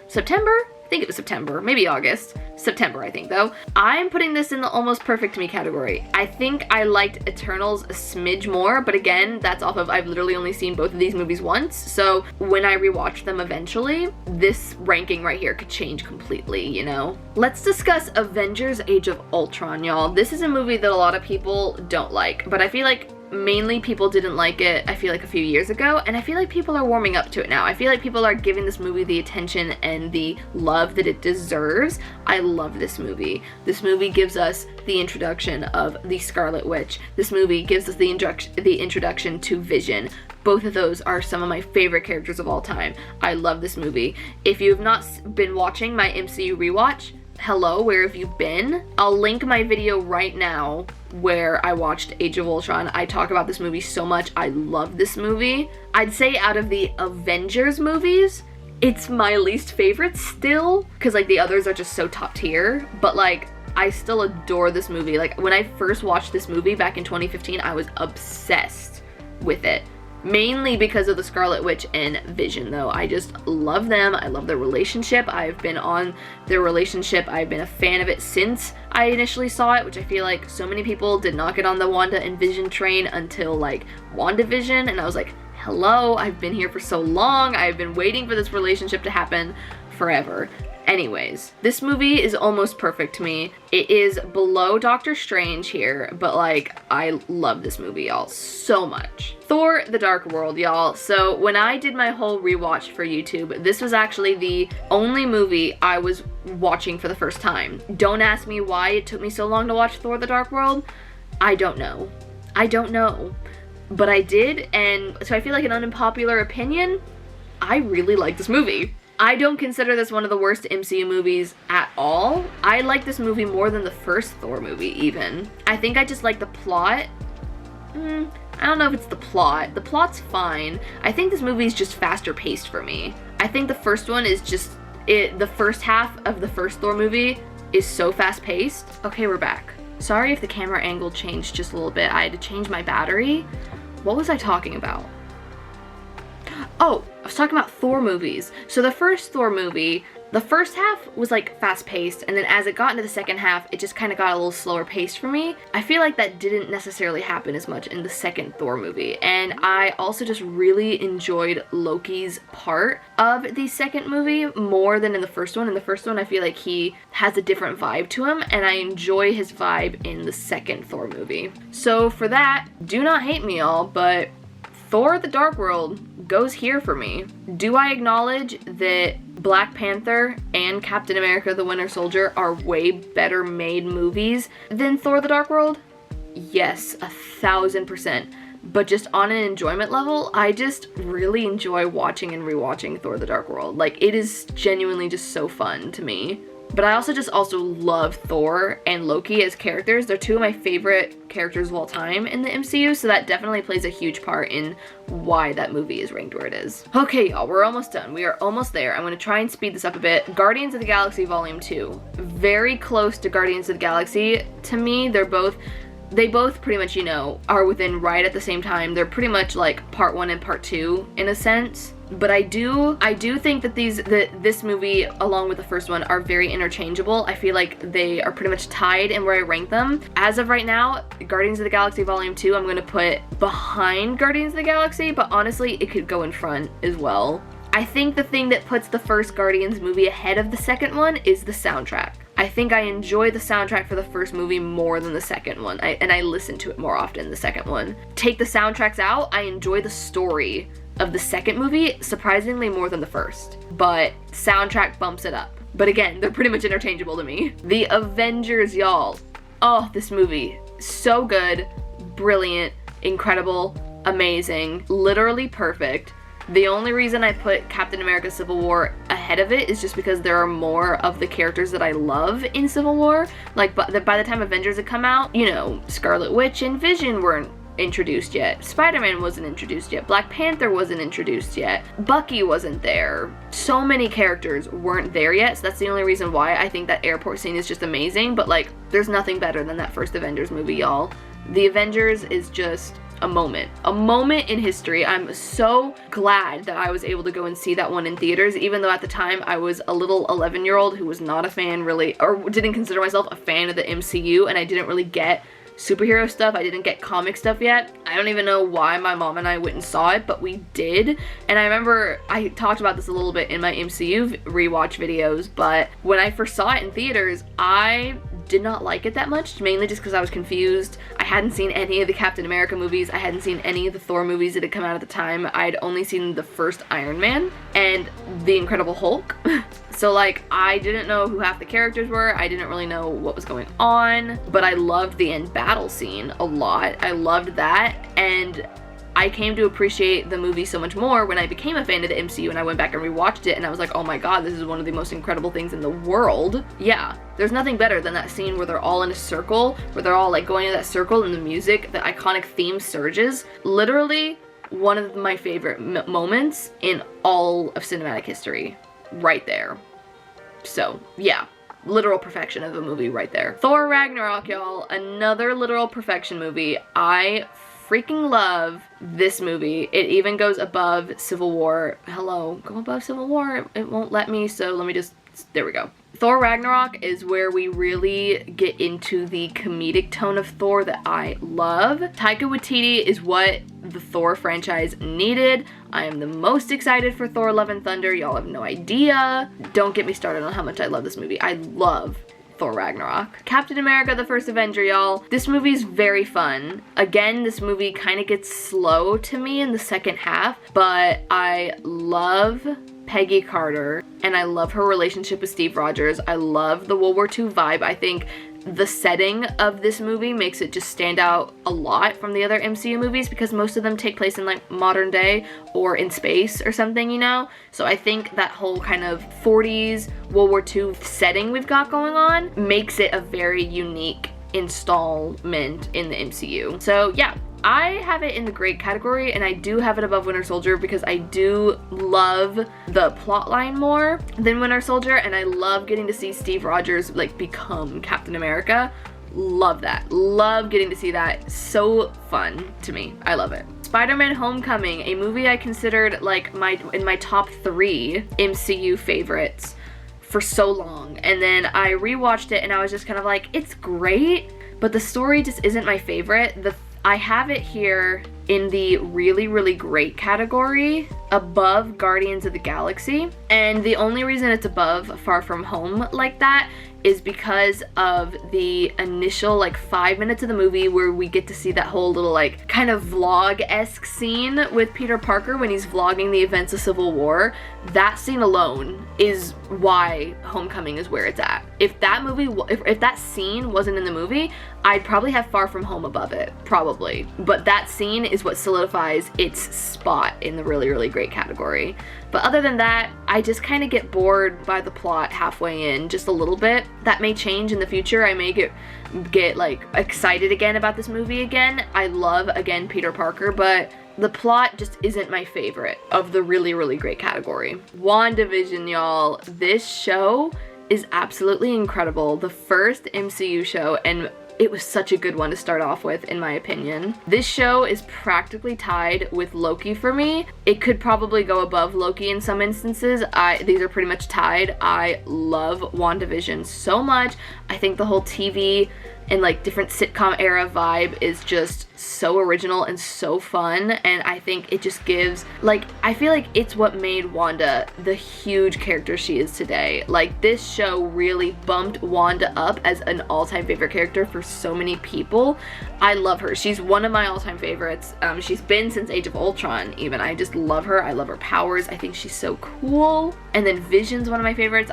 September? I think it was September, maybe August. September, I think, though. I'm putting this in the almost perfect to me category. I think I liked Eternals a smidge more, but again, that's off of I've literally only seen both of these movies once, so when I rewatch them eventually, this ranking right here could change completely, you know? Let's discuss Avengers Age of Ultron, y'all. This is a movie that a lot of people don't like, but I feel like mainly people didn't like it, I feel like a few years ago, and I feel like people are warming up to it now. I feel like people are giving this movie the attention and the love that it deserves. I love this movie. This movie gives us the introduction of the Scarlet Witch. This movie gives us the introduction to Vision. Both of those are some of my favorite characters of all time. I love this movie. If you have not been watching my MCU rewatch, hello, where have you been? I'll link my video right now where I watched Age of Ultron. I talk about this movie so much. I love this movie. I'd say out of the Avengers movies, it's my least favorite still, because like the others are just so top tier, but like I still adore this movie. Like when I first watched this movie back in 2015, I was obsessed with it. Mainly because of the Scarlet Witch and Vision, though. I just love them. I love their relationship. I've been on their relationship. I've been a fan of it since I initially saw it, which I feel like so many people did not get on the Wanda and Vision train until like WandaVision, and I was like, hello, I've been here for so long. I've been waiting for this relationship to happen forever. Anyways, this movie is almost perfect to me. It is below Doctor Strange here, but like, I love this movie, y'all, so much. Thor: The Dark World, y'all. So when I did my whole rewatch for YouTube, this was actually the only movie I was watching for the first time. Don't ask me why it took me so long to watch Thor: The Dark World. I don't know. I don't know. But I did, and so I feel like an unpopular opinion, I really like this movie. I don't consider this one of the worst MCU movies at all. I like this movie more than the first Thor movie, even. I think I just like the plot. I don't know if it's the plot. The plot's fine. I think this movie is just faster paced for me. I think the first one is just, the first half of the first Thor movie is so fast paced. Okay, we're back. Sorry if the camera angle changed just a little bit. I had to change my battery. What was I talking about? Oh, I was talking about Thor movies. So the first Thor movie, the first half was like fast paced, and then as it got into the second half, it just kind of got a little slower paced for me. I feel like that didn't necessarily happen as much in the second Thor movie, and I also just really enjoyed Loki's part of the second movie more than in the first one. In the first one, I feel like he has a different vibe to him, and I enjoy his vibe in the second Thor movie. So for that, do not hate me all, but Thor: The Dark World goes here for me. Do I acknowledge that Black Panther and Captain America: The Winter Soldier are way better made movies than Thor: The Dark World? Yes, 1000%. But just on an enjoyment level, I just really enjoy watching and rewatching Thor: The Dark World. Like, it is genuinely just so fun to me. But I also love Thor and Loki as characters. They're two of my favorite characters of all time in the MCU, so that definitely plays a huge part in why that movie is ranked where it is. Okay, y'all, we're almost done. We are almost there. I'm gonna try and speed this up a bit. Guardians of the Galaxy Volume 2. Very close to Guardians of the Galaxy. To me, they both pretty much, you know, are within right at the same time. They're pretty much like part 1 and part 2 in a sense. But I do think that this movie, along with the first one, are very interchangeable. I feel like they are pretty much tied in where I rank them. As of right now, Guardians of the Galaxy Volume 2, I'm going to put behind Guardians of the Galaxy, but honestly, it could go in front as well. I think the thing that puts the first Guardians movie ahead of the second one is the soundtrack. I think I enjoy the soundtrack for the first movie more than the second one, and I listen to it more often the second one. Take the soundtracks out, I enjoy the story of the second movie surprisingly more than the first, but soundtrack bumps it up. But again, they're pretty much interchangeable to me. The Avengers, y'all. Oh, this movie, so good, brilliant, incredible, amazing, literally perfect. The only reason I put Captain America Civil War ahead of it is just because there are more of the characters that I love in Civil War. Like, by the time Avengers had come out, you know, Scarlet Witch and Vision weren't introduced yet. Spider-Man wasn't introduced yet. Black Panther wasn't introduced yet. Bucky wasn't there. So many characters weren't there yet, so that's the only reason why I think that airport scene is just amazing. But, like, there's nothing better than that first Avengers movie, y'all. The Avengers is just a moment in history. I'm so glad that I was able to go and see that one in theaters, even though at the time I was a little 11-year-old who was not a fan really, or didn't consider myself a fan of the MCU, and I didn't really get superhero stuff. I didn't get comic stuff yet. I don't even know why my mom and I went and saw it, but we did. And I remember I talked about this a little bit in my MCU rewatch videos, but when I first saw it in theaters, I did not like it that much, mainly just because I was confused. I hadn't seen any of the Captain America movies. I hadn't seen any of the Thor movies that had come out at the time. I'd only seen the first Iron Man and the Incredible Hulk. So, like, I didn't know who half the characters were. I didn't really know what was going on, but I loved the end battle scene a lot. I loved that, and I came to appreciate the movie so much more when I became a fan of the MCU and I went back and rewatched it, and I was like, oh my god, this is one of the most incredible things in the world. Yeah, there's nothing better than that scene where they're all in a circle, where they're all like going in that circle, and the music, the iconic theme surges. Literally one of my favorite moments in all of cinematic history. Right there. So, yeah. Literal perfection of a movie right there. Thor Ragnarok, y'all. Another literal perfection movie. I freaking love this movie. It even goes above Civil War. Hello, go above Civil War. It won't let me, so let me just, there we go. Thor Ragnarok is where we really get into the comedic tone of Thor that I love. Taika Waititi is what the Thor franchise needed. I am the most excited for Thor Love and Thunder. Y'all have no idea. Don't get me started on how much I love this movie. I love Thor Ragnarok. Captain America, the First Avenger, y'all. This movie's very fun. Again, this movie kind of gets slow to me in the second half, but I love Peggy Carter, and I love her relationship with Steve Rogers. I love the World War II vibe. I think the setting of this movie makes it just stand out a lot from the other MCU movies because most of them take place in like modern day or in space or something, you know? So I think that whole kind of 40s World War II setting we've got going on makes it a very unique installment in the MCU. So yeah, I have it in the great category, and I do have it above Winter Soldier because I do love the plot line more than Winter Soldier, and I love getting to see Steve Rogers like become Captain America. Love that. Love getting to see that. So fun to me. I love it. Spider-Man Homecoming, a movie I considered like in my top 3 MCU favorites for so long, and then I rewatched it and I was just kind of like, it's great, but the story just isn't my favorite. I have it here in the really, really great category above Guardians of the Galaxy. And the only reason it's above Far From Home like that is because of the initial like 5 minutes of the movie where we get to see that whole little like kind of vlog-esque scene with Peter Parker when he's vlogging the events of Civil War. That scene alone is why Homecoming is where it's at. If that movie, if that scene wasn't in the movie, I'd probably have Far From Home above it, probably. But that scene is what solidifies its spot in the really, really great category. But other than that, I just kind of get bored by the plot halfway in, just a little bit. That may change in the future. I may get like excited again about this movie again. I love, again, Peter Parker, but the plot just isn't my favorite of the really, really great category. WandaVision, y'all. This show is absolutely incredible. The first MCU show, and it was such a good one to start off with, in my opinion. This show is practically tied with Loki for me. It could probably go above Loki in some instances. These are pretty much tied. I love WandaVision so much. I think the whole TV and like different sitcom era vibe is just so original and so fun, and I think it just gives, like, I feel like it's what made Wanda the huge character she is today. Like, this show really bumped Wanda up as an all-time favorite character for so many people. I love her. She's one of my all-time favorites. She's been since Age of Ultron even. I just love her. I love her powers. I think she's so cool. And then Vision's one of my favorites.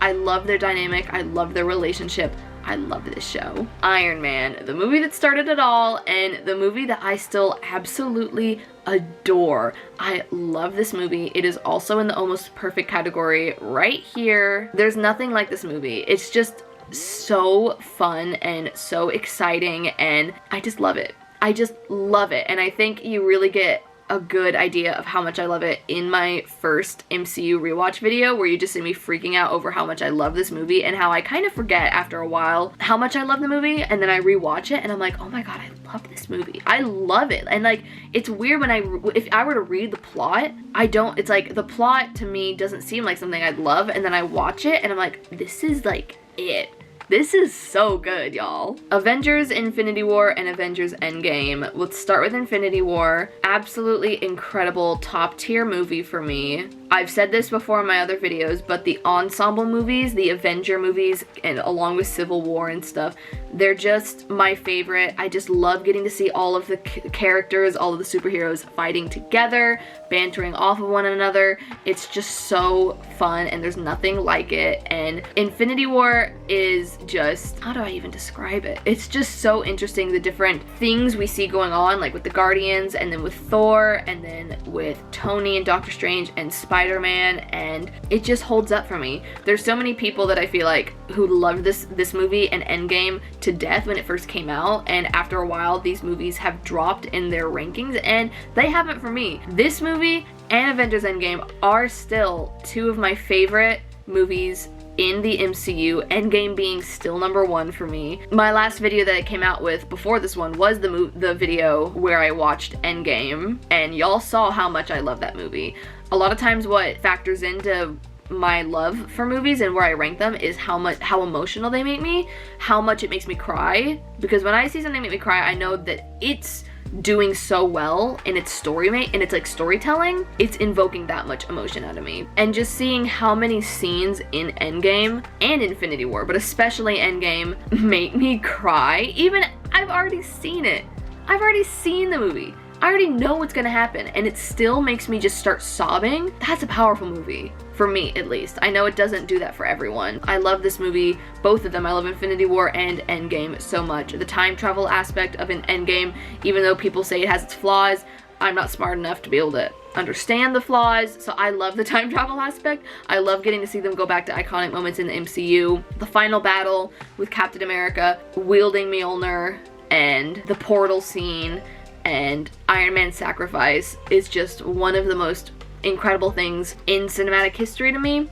I love their dynamic. I love their relationship. I love this show. Iron Man, the movie that started it all, and the movie that I still absolutely adore. I love this movie. It is also in the almost perfect category right here. There's nothing like this movie. It's just so fun and so exciting, and I just love it. I just love it, and I think you really get a good idea of how much I love it in my first MCU rewatch video, where you just see me freaking out over how much I love this movie and how I kind of forget after a while how much I love the movie, and then I rewatch it and I'm like, oh my god, I love this movie. I love it. And like, it's weird when if I were to read the plot, it's like the plot to me doesn't seem like something I'd love, and then I watch it and I'm like, this is like it. This is so good, y'all. Avengers Infinity War and Avengers Endgame. Let's start with Infinity War. Absolutely incredible, top tier movie for me. I've said this before in my other videos, but the ensemble movies, the Avenger movies, and along with Civil War and stuff, they're just my favorite. I just love getting to see all of the characters, all of the superheroes fighting together, bantering off of one another. It's just so fun, and there's nothing like it. And Infinity War is just, how do I even describe it? It's just so interesting, the different things we see going on, like with the Guardians, and then with Thor, and then with Tony and Doctor Strange and Spider-Man, and it just holds up for me. There's so many people that I feel like who loved this movie and Endgame to death when it first came out, and after a while these movies have dropped in their rankings, and they haven't for me. This movie and Avengers Endgame are still two of my favorite movies in the MCU, Endgame being still #1 for me. My last video that I came out with before this one was the video where I watched Endgame, and y'all saw how much I love that movie. A lot of times what factors into my love for movies and where I rank them is how emotional they make me, how much it makes me cry, because when I see something make me cry, I know that it's doing so well in its storytelling, it's invoking that much emotion out of me. And just seeing how many scenes in Endgame and Infinity War, but especially Endgame, make me cry. Even I've already seen it. I've already seen the movie. I already know what's gonna happen, and it still makes me just start sobbing. That's a powerful movie. For me, at least. I know it doesn't do that for everyone. I love this movie, both of them. I love Infinity War and Endgame so much. The time travel aspect of an Endgame, even though people say it has its flaws, I'm not smart enough to be able to understand the flaws, so I love the time travel aspect. I love getting to see them go back to iconic moments in the MCU. The final battle with Captain America wielding Mjolnir, and the portal scene, and Iron Man's sacrifice is just one of the most incredible things in cinematic history to me.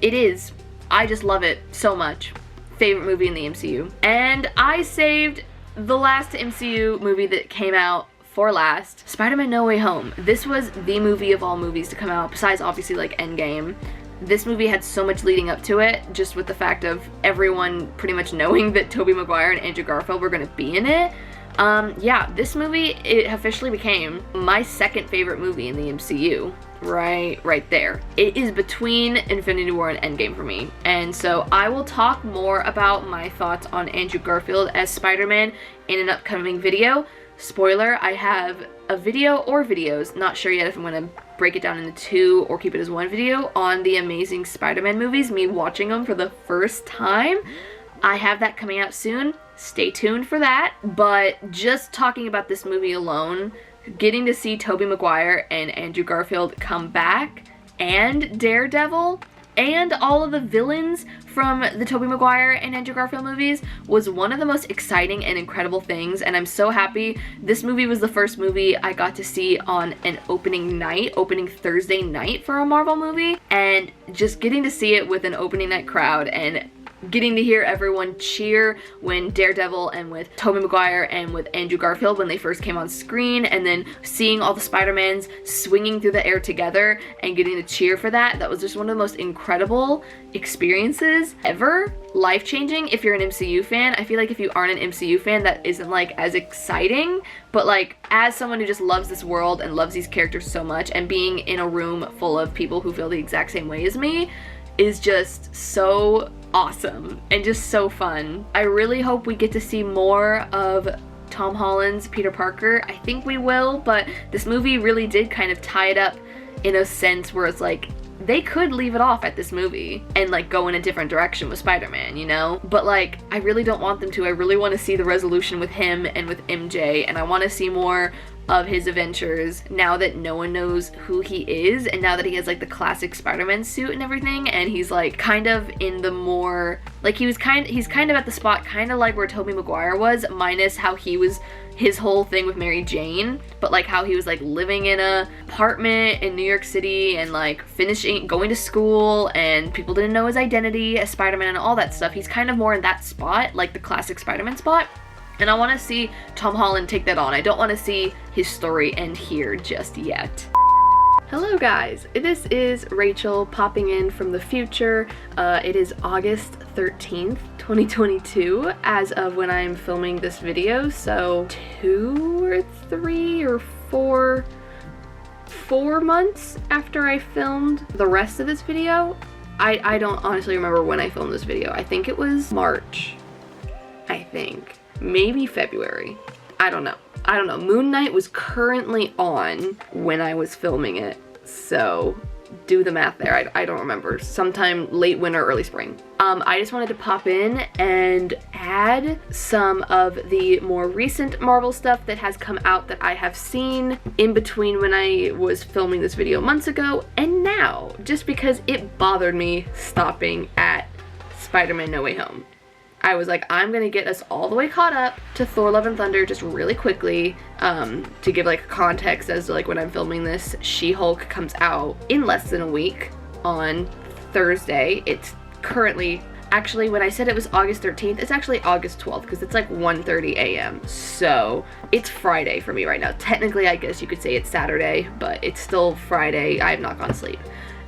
It is. I just love it so much. Favorite movie in the MCU. And I saved the last MCU movie that came out for last, Spider-Man No Way Home. This was the movie of all movies to come out, besides obviously like Endgame. This movie had so much leading up to it, just with the fact of everyone pretty much knowing that Tobey Maguire and Andrew Garfield were gonna be in it. Yeah, this movie, it officially became my second favorite movie in the MCU. Right there. It is between Infinity War and Endgame for me. And so I will talk more about my thoughts on Andrew Garfield as Spider-Man in an upcoming video. Spoiler, I have a video or videos, not sure yet if I'm gonna break it down into two or keep it as one video, on the Amazing Spider-Man movies, me watching them for the first time. I have that coming out soon. Stay tuned for that. But just talking about this movie alone, getting to see Tobey Maguire and Andrew Garfield come back, and Daredevil, and all of the villains from the Tobey Maguire and Andrew Garfield movies was one of the most exciting and incredible things, and I'm so happy. This movie was the first movie I got to see on an opening Thursday night for a Marvel movie, and just getting to see it with an opening night crowd and getting to hear everyone cheer when Daredevil and with Tobey Maguire and with Andrew Garfield when they first came on screen, and then seeing all the Spider-Mans swinging through the air together and getting to cheer for that was just one of the most incredible experiences ever. Life-changing if you're an MCU fan. I feel like if you aren't an MCU fan, that isn't like as exciting, but like as someone who just loves this world and loves these characters so much, and being in a room full of people who feel the exact same way as me is just so awesome and just so fun. I really hope we get to see more of Tom Holland's Peter Parker. I think we will, but this movie really did kind of tie it up in a sense where it's like they could leave it off at this movie and like go in a different direction with Spider-Man, you know? But like, I really don't want them to. I really want to see the resolution with him and with MJ, and I want to see more of his adventures now that no one knows who he is, and now that he has like the classic Spider-Man suit and everything, and he's like kind of in the more like he's kind of at the spot kind of like where Tobey Maguire was, minus how he was his whole thing with Mary Jane, but like how he was like living in a apartment in New York City and like going to school, and people didn't know his identity as Spider-Man and all that stuff. He's kind of more in that spot, like the classic Spider-Man spot. And I want to see Tom Holland take that on. I don't want to see his story end here just yet. Hello guys, this is Rachel popping in from the future. It is August 13th, 2022 as of when I'm filming this video, so 2 or 3 or 4 months after I filmed the rest of this video. I don't honestly remember when I filmed this video. I think it was March, I think. Maybe February. I don't know. Moon Knight was currently on when I was filming it, so do the math there. I don't remember. Sometime late winter, early spring. I just wanted to pop in and add some of the more recent Marvel stuff that has come out that I have seen in between when I was filming this video months ago and now, just because it bothered me stopping at Spider-Man No Way Home. I was like, I'm gonna get us all the way caught up to Thor Love and Thunder just really quickly, to give like context as to like when I'm filming this. She-Hulk comes out in less than a week on Thursday. It's currently, actually when I said it was August 13th, it's actually August 12th because it's like 1:30 a.m. So it's Friday for me right now. Technically, I guess you could say it's Saturday, but it's still Friday. I have not gone to sleep.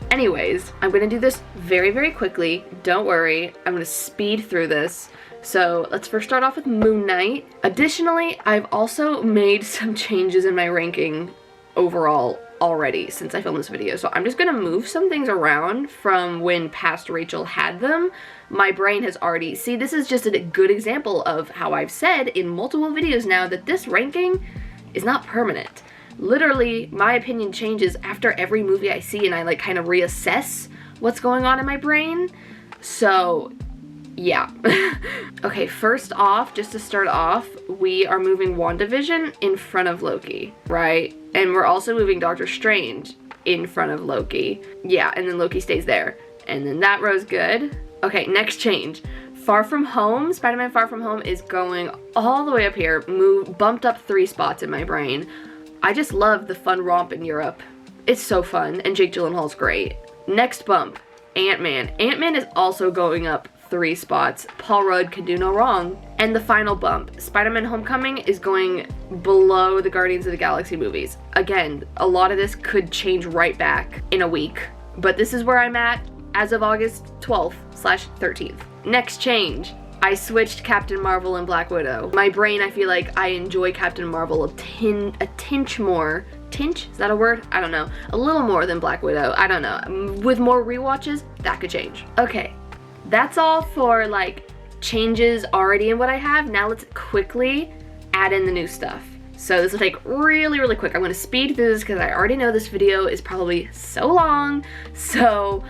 Anyways, I'm gonna do this very, very quickly. Don't worry, I'm gonna speed through this. So let's first start off with Moon Knight. Additionally, I've also made some changes in my ranking overall already since I filmed this video. So I'm just gonna move some things around from when past Rachel had them. My brain has already, see, this is just a good example of how I've said in multiple videos now that this ranking is not permanent. Literally, my opinion changes after every movie I see, and I like kind of reassess what's going on in my brain. So yeah. Okay, first off, just to start off, we are moving WandaVision in front of Loki, right? And we're also moving Doctor Strange in front of Loki. Yeah, and then Loki stays there. And then that row's good. Okay, next change. Far From Home, Spider-Man Far From Home is going all the way up here, bumped up 3 spots in my brain. I just love the fun romp in Europe. It's so fun, and Jake Gyllenhaal's great. Next bump, Ant-Man. Ant-Man is also going up 3 spots. Paul Rudd can do no wrong. And the final bump, Spider-Man Homecoming is going below the Guardians of the Galaxy movies. Again, a lot of this could change right back in a week, but this is where I'm at as of August 12th/13th. Next change. I switched Captain Marvel and Black Widow. My brain, I feel like I enjoy Captain Marvel a tinge more. Tinge? Is that a word? I don't know. A little more than Black Widow. I don't know. With more rewatches, that could change. Okay, that's all for like changes already in what I have. Now let's quickly add in the new stuff. So this will take really, really quick. I'm gonna speed through this because I already know this video is probably so long. So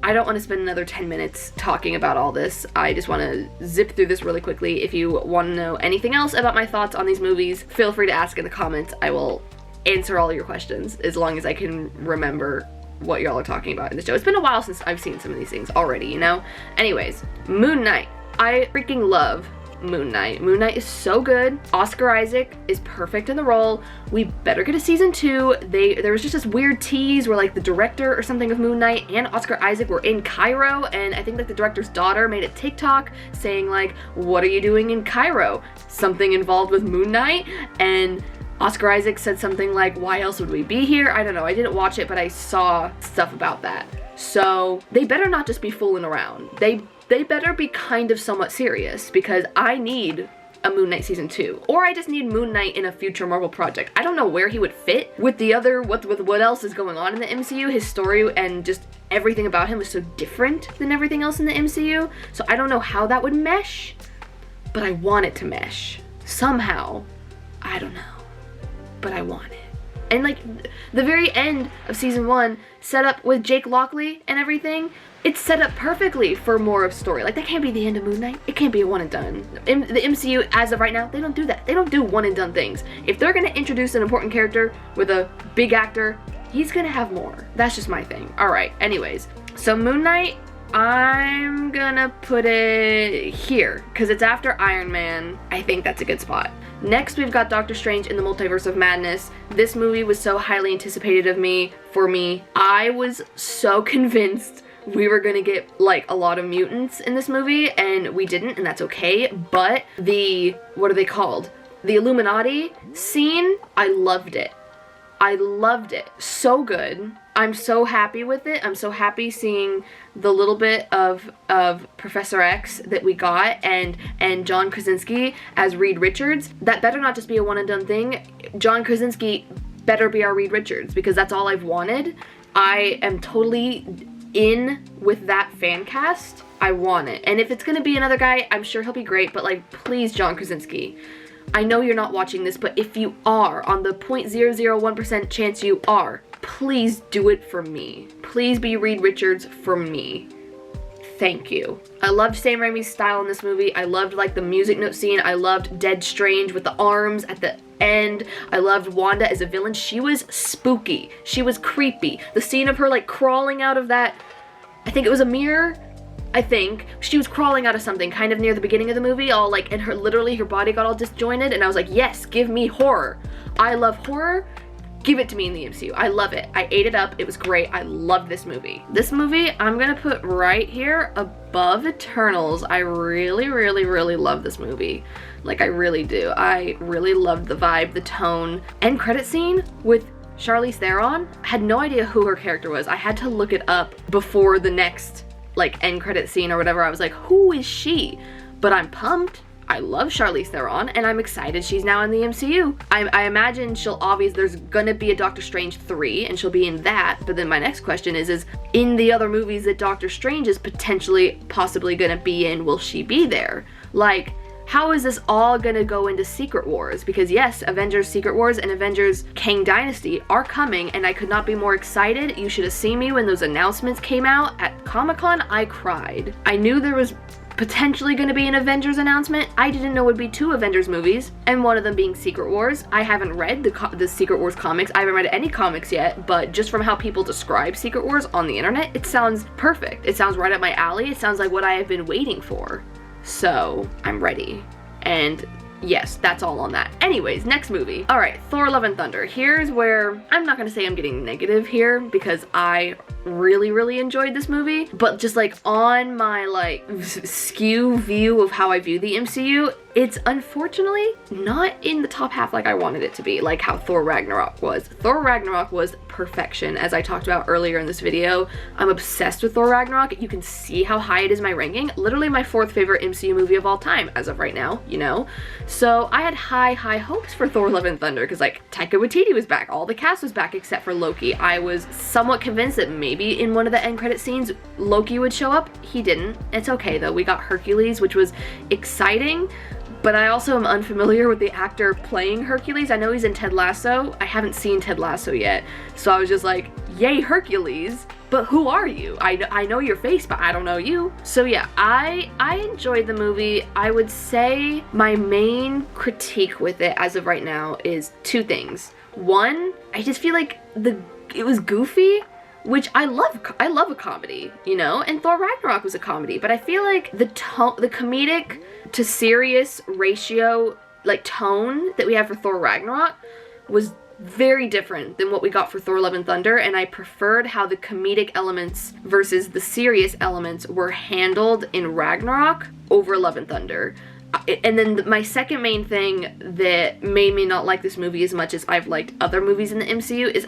I don't want to spend another 10 minutes talking about all this. I just want to zip through this really quickly. If you want to know anything else about my thoughts on these movies, feel free to ask in the comments. I will answer all your questions as long as I can remember what y'all are talking about in the show. It's been a while since I've seen some of these things already, you know? Anyways, Moon Knight. I freaking love Moon Knight. Moon Knight is so good. Oscar Isaac is perfect in the role. We better get a season 2. There was just this weird tease where like the director or something of Moon Knight and Oscar Isaac were in Cairo, and I think like the director's daughter made a TikTok saying like, what are you doing in Cairo? Something involved with Moon Knight, and Oscar Isaac said something like, why else would we be here? I don't know, I didn't watch it, but I saw stuff about that. So they better not just be fooling around. They better be kind of somewhat serious, because I need a Moon Knight season 2. Or I just need Moon Knight in a future Marvel project. I don't know where he would fit with the other, with what else is going on in the MCU. His story and just everything about him was so different than everything else in the MCU. So I don't know how that would mesh, but I want it to mesh. Somehow. I don't know. But I want it. And like the very end of season 1 set up with Jake Lockley and everything, it's set up perfectly for more of story. Like that can't be the end of Moon Knight. It can't be a one and done. In the MCU as of right now, they don't do that. They don't do one and done things. If they're gonna introduce an important character with a big actor, he's gonna have more. That's just my thing. All right, anyways. So Moon Knight, I'm gonna put it here because it's after Iron Man. I think that's a good spot. Next, we've got Doctor Strange in the Multiverse of Madness. This movie was so highly anticipated for me. I was so convinced we were gonna get like a lot of mutants in this movie, and we didn't, and that's okay. But what are they called? The Illuminati scene, I loved it. I loved it. So good. I'm so happy with it. I'm so happy seeing the little bit of Professor X that we got, and John Krasinski as Reed Richards. That better not just be a one and done thing. John Krasinski better be our Reed Richards, because that's all I've wanted. I am totally in with that fan cast. I want it. And if it's gonna be another guy, I'm sure he'll be great, but like, please, John Krasinski. I know you're not watching this, but if you are, on the 0.001% chance you are, please do it for me. Please be Reed Richards for me. Thank you. I loved Sam Raimi's style in this movie. I loved like the music note scene. I loved Dead Strange with the arms at the end. I loved Wanda as a villain. She was spooky. She was creepy. The scene of her like crawling out of that, I think it was a mirror. I think she was crawling out of something kind of near the beginning of the movie, all like, and literally her body got all disjointed, and I was like, yes, give me horror. I love horror. Give it to me in the MCU. I love it. I ate it up. It was great. I love this movie. This movie, I'm gonna put right here above Eternals. I really, really, really love this movie. Like, I really do. I really loved the vibe, the tone. End credit scene with Charlize Theron. I had no idea who her character was. I had to look it up before the next like end credit scene or whatever. I was like, who is she? But I'm pumped. I love Charlize Theron, and I'm excited she's now in the MCU. I imagine there's gonna be a Doctor Strange 3, and she'll be in that, but then my next question is in the other movies that Doctor Strange is possibly gonna be in, will she be there? Like, how is this all gonna go into Secret Wars? Because yes, Avengers Secret Wars and Avengers Kang Dynasty are coming, and I could not be more excited. You should have seen me when those announcements came out at Comic-Con. I cried. I knew there was potentially gonna be an Avengers announcement. I didn't know it would be 2 Avengers movies, and one of them being Secret Wars. I haven't read the Secret Wars comics. I haven't read any comics yet, but just from how people describe Secret Wars on the internet, it sounds perfect. It sounds right up my alley. It sounds like what I have been waiting for. So I'm ready, and yes, that's all on that. Anyways, next movie. All right, Thor: Love and Thunder. Here's where I'm not gonna say I'm getting negative here, because I really, really enjoyed this movie, but just like on my like skew view of how I view the MCU, it's unfortunately not in the top half like I wanted it to be, like how Thor Ragnarok was. Thor Ragnarok was perfection, as I talked about earlier in this video. I'm obsessed with Thor Ragnarok. You can see how high it is in my ranking. Literally my 4th favorite MCU movie of all time as of right now, you know? So I had high hopes for Thor: Love and Thunder, because like Taika Waititi was back, all the cast was back except for Loki. I was somewhat convinced that maybe in one of the end credit scenes Loki would show up. He didn't. It's okay though. We got Hercules, which was exciting, but I also am unfamiliar with the actor playing Hercules. I know he's in Ted Lasso. I haven't seen Ted Lasso yet, so I was just like, yay Hercules, but who are you? I know your face, but I don't know you. So yeah, I enjoyed the movie. I would say my main critique with it as of right now is 2 things. One, I just feel like it was goofy. which I love a comedy, you know, and Thor Ragnarok was a comedy, but I feel like the comedic to serious ratio, like tone that we have for Thor Ragnarok was very different than what we got for Thor Love and Thunder, and I preferred how the comedic elements versus the serious elements were handled in Ragnarok over Love and Thunder. And then my second main thing that made me not like this movie as much as I've liked other movies in the MCU is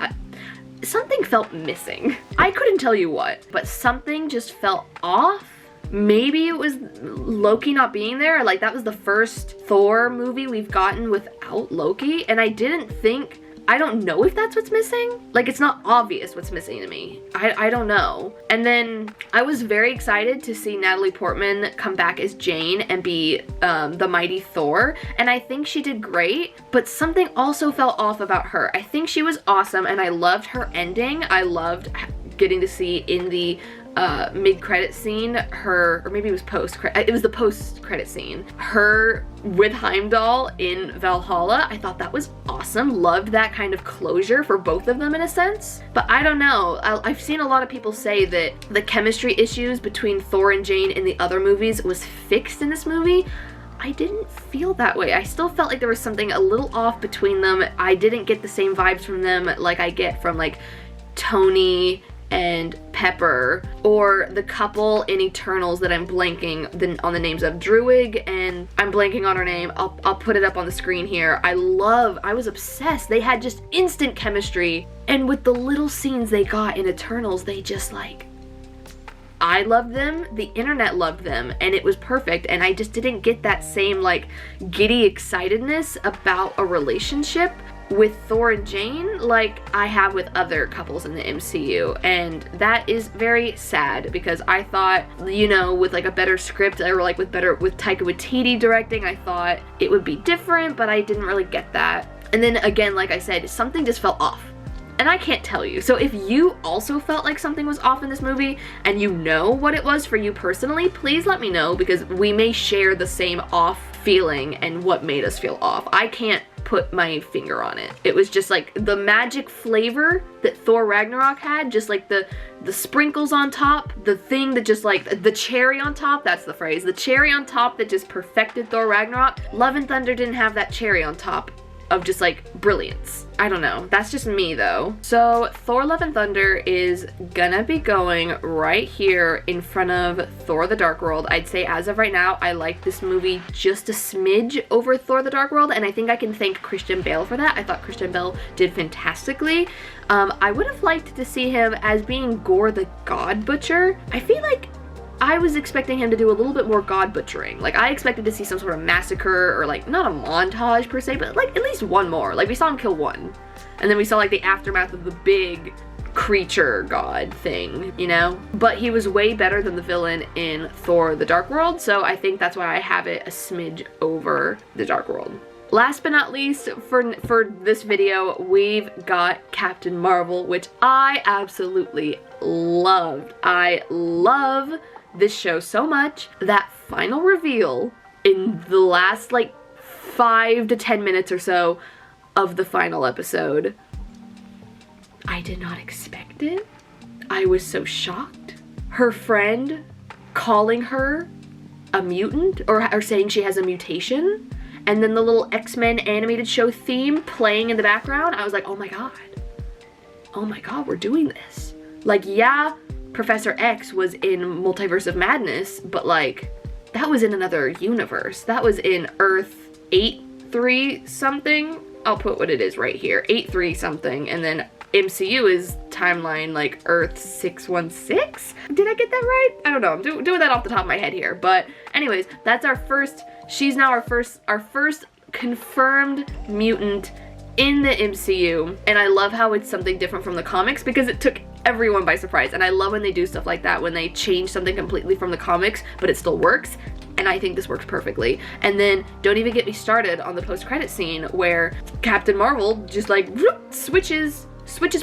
something felt missing. I couldn't tell you what, but something just felt off. Maybe it was Loki not being there. Like, that was the first Thor movie we've gotten without Loki, and I don't know if that's what's missing. Like, it's not obvious what's missing to me. I don't know. And then I was very excited to see Natalie Portman come back as Jane and be the mighty Thor, and I think she did great, but something also felt off about her. I think she was awesome, and I loved her ending. I loved getting to see in the mid-credit scene her, or maybe it was it was the post-credit scene, her with Heimdall in Valhalla. I thought that was awesome. Loved that kind of closure for both of them in a sense. But I don't know, I've seen a lot of people say that the chemistry issues between Thor and Jane in the other movies was fixed in this movie. I didn't feel that way. I still felt like there was something a little off between them. I didn't get the same vibes from them like I get from like Tony and Pepper, or the couple in Eternals that I'm blanking on the names of, Druig, and I'm blanking on her name. I'll put it up on the screen here. I was obsessed. They had just instant chemistry, and with the little scenes they got in Eternals, they just like, I loved them, the internet loved them, and it was perfect, and I just didn't get that same like giddy excitedness about a relationship with Thor and Jane like I have with other couples in the MCU, and that is very sad because I thought, you know, with like a better script, or like with Taika Waititi directing, I thought it would be different, but I didn't really get that. And then again, like I said, something just felt off. And I can't tell you. So if you also felt like something was off in this movie and you know what it was for you personally, please let me know, because we may share the same off feeling and what made us feel off. I can't put my finger on it. It was just like the magic flavor that Thor Ragnarok had, just like the sprinkles on top, the thing that just like, the cherry on top, that's the phrase, the cherry on top that just perfected Thor Ragnarok. Love and Thunder didn't have that cherry on top of just like brilliance. I don't know, that's just me though. So Thor Love and Thunder is gonna be going right here in front of Thor the Dark World. I'd say as of right now, I like this movie just a smidge over Thor the Dark World, and I think I can thank Christian Bale for that. I thought Christian Bale did fantastically. I would have liked to see him as being Gore the God Butcher. I feel like I was expecting him to do a little bit more god butchering. Like, I expected to see some sort of massacre, or like, not a montage per se, but like at least one more. Like, we saw him kill one, and then we saw like the aftermath of the big creature god thing, you know? But he was way better than the villain in Thor the Dark World, so I think that's why I have it a smidge over the Dark World. Last but not least, for this video, we've got Captain Marvel, which I absolutely loved. I love this show so much. That final reveal in the last like 5 to 10 minutes or so of the final episode, I did not expect it. I was so shocked. Her friend calling her a mutant, or saying she has a mutation, and then the little X-Men animated show theme playing in the background, I was like, oh my god, we're doing this. Like, yeah, Professor X was in Multiverse of Madness, but like, that was in another universe. That was in Earth 8-3 something. I'll put what it is right here, 8-3 something, and then MCU is timeline like Earth 616? Did I get that right? I don't know, I'm doing that off the top of my head here, but anyways, that's our first, she's now our first confirmed mutant in the MCU, and I love how it's something different from the comics because it took everyone by surprise, and I love when they do stuff like that, when they change something completely from the comics, but it still works, and I think this works perfectly. And then don't even get me started on the post-credit scene where Captain Marvel just like whoop, switches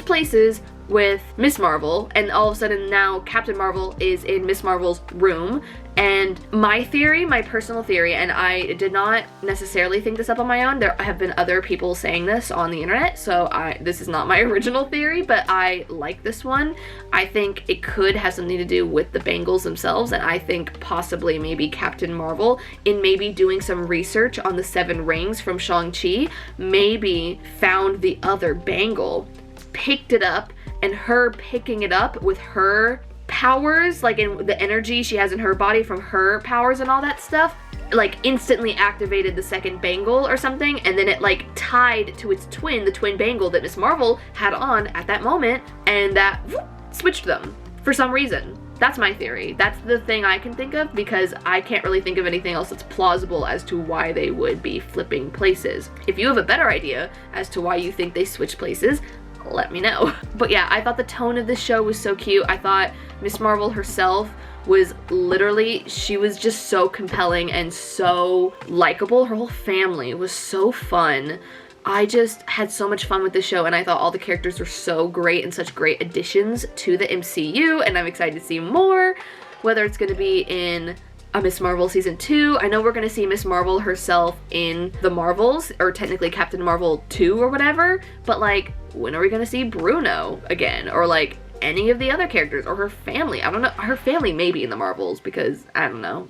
places with Miss Marvel, and all of a sudden now Captain Marvel is in Miss Marvel's room. And my theory, my personal theory, and I did not necessarily think this up on my own, there have been other people saying this on the internet, so this is not my original theory, but I like this one. I think it could have something to do with the bangles themselves, and I think possibly maybe Captain Marvel, in maybe doing some research on the 7 rings from Shang-Chi, maybe found the other bangle, picked it up, and her picking it up with her powers, like in the energy she has in her body from her powers and all that stuff, like instantly activated the second bangle or something, and then it like tied to its twin, the twin bangle that Miss Marvel had on at that moment, and that whoop, switched them for some reason. That's my theory. That's the thing I can think of, because I can't really think of anything else that's plausible as to why they would be flipping places. If you have a better idea as to why you think they switched places, let me know. But yeah, I thought the tone of this show was so cute. I thought Miss Marvel herself was literally, she was just so compelling and so likable. Her whole family was so fun. I just had so much fun with this show, and I thought all the characters were so great and such great additions to the MCU, and I'm excited to see more, whether it's going to be in a Miss Marvel season 2. I know we're gonna see Miss Marvel herself in the Marvels, or technically Captain Marvel 2 or whatever, but like, when are we gonna see Bruno again? Or like any of the other characters, or her family? I don't know. Her family may be in the Marvels, because I don't know.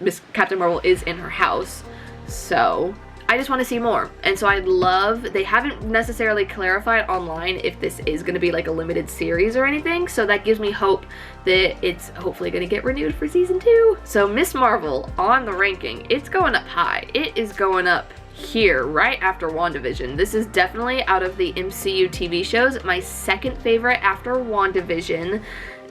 Miss Captain Marvel is in her house, so I just want to see more. And so I'd love, they haven't necessarily clarified online if this is going to be like a limited series or anything, so that gives me hope that it's hopefully going to get renewed for season 2. So Miss Marvel on the ranking, it's going up high. It is going up here right after WandaVision. This is definitely, out of the MCU TV shows, my second favorite after WandaVision.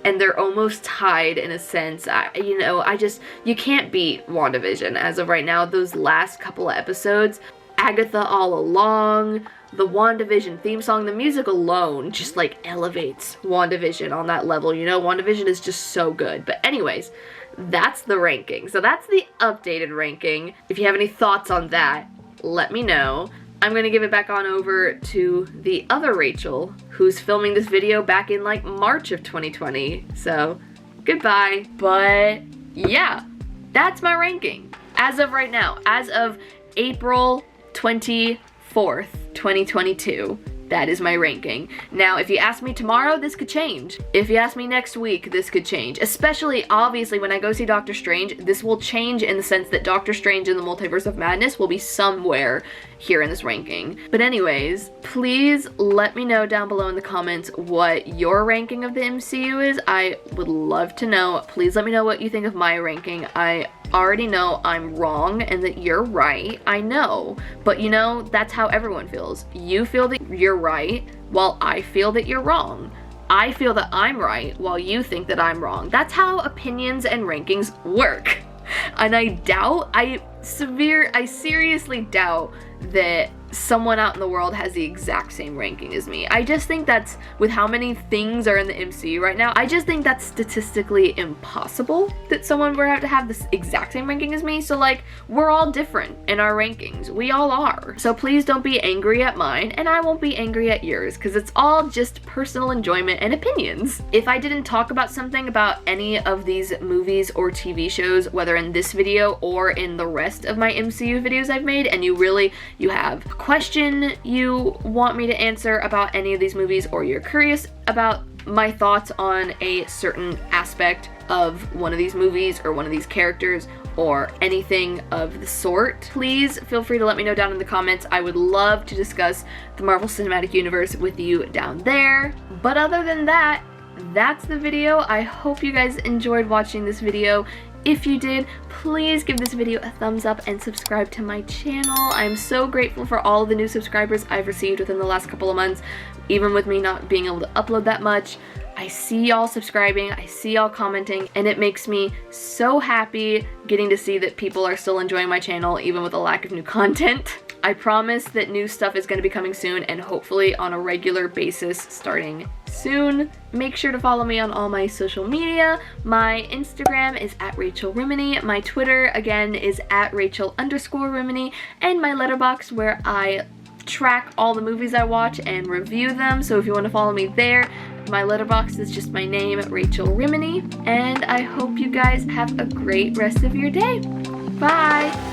And they're almost tied in a sense. You can't beat WandaVision as of right now. Those last couple of episodes, Agatha all along, the WandaVision theme song, the music alone just like elevates WandaVision on that level. You know, WandaVision is just so good. But anyways, that's the ranking. So that's the updated ranking. If you have any thoughts on that, let me know. I'm gonna give it back on over to the other Rachel, who's filming this video back in like March of 2020. So, goodbye. But yeah, that's my ranking. As of right now, as of April 24th, 2022. That is my ranking. Now, if you ask me tomorrow, this could change. If you ask me next week, this could change. Especially, obviously, when I go see Doctor Strange, this will change in the sense that Doctor Strange in the Multiverse of Madness will be somewhere here in this ranking. But anyways, please let me know down below in the comments what your ranking of the MCU is. I would love to know. Please let me know what you think of my ranking. I already know I'm wrong and that you're right. I know. But you know, that's how everyone feels. You feel that you're right while I feel that you're wrong. I feel that I'm right while you think that I'm wrong. That's how opinions and rankings work. And I seriously doubt that someone out in the world has the exact same ranking as me. I just think that's, with how many things are in the MCU right now, I just think that's statistically impossible that someone would have to have this exact same ranking as me. So like, we're all different in our rankings. We all are. So please don't be angry at mine, and I won't be angry at yours, because it's all just personal enjoyment and opinions. If I didn't talk about something about any of these movies or TV shows, whether in this video or in the rest of my MCU videos I've made, and you have a question you want me to answer about any of these movies, or you're curious about my thoughts on a certain aspect of one of these movies or one of these characters or anything of the sort, please feel free to let me know down in the comments. I would love to discuss the Marvel Cinematic Universe with you down there. But other than that, that's the video. I hope you guys enjoyed watching this video. If you did, please give this video a thumbs up and subscribe to my channel. I'm so grateful for all the new subscribers I've received within the last couple of months. Even with me not being able to upload that much, I see y'all subscribing, I see y'all commenting, and it makes me so happy getting to see that people are still enjoying my channel even with a lack of new content. I promise that new stuff is going to be coming soon, and hopefully on a regular basis starting soon. Make sure to follow me on all my social media. My Instagram is @RachelRimini. My Twitter, again, is @Rachel_Rimini. And my letterboxd, where I track all the movies I watch and review them. So if you want to follow me there, My letterboxd is just my name, Rachel Rimini, and I hope you guys have a great rest of your day. Bye!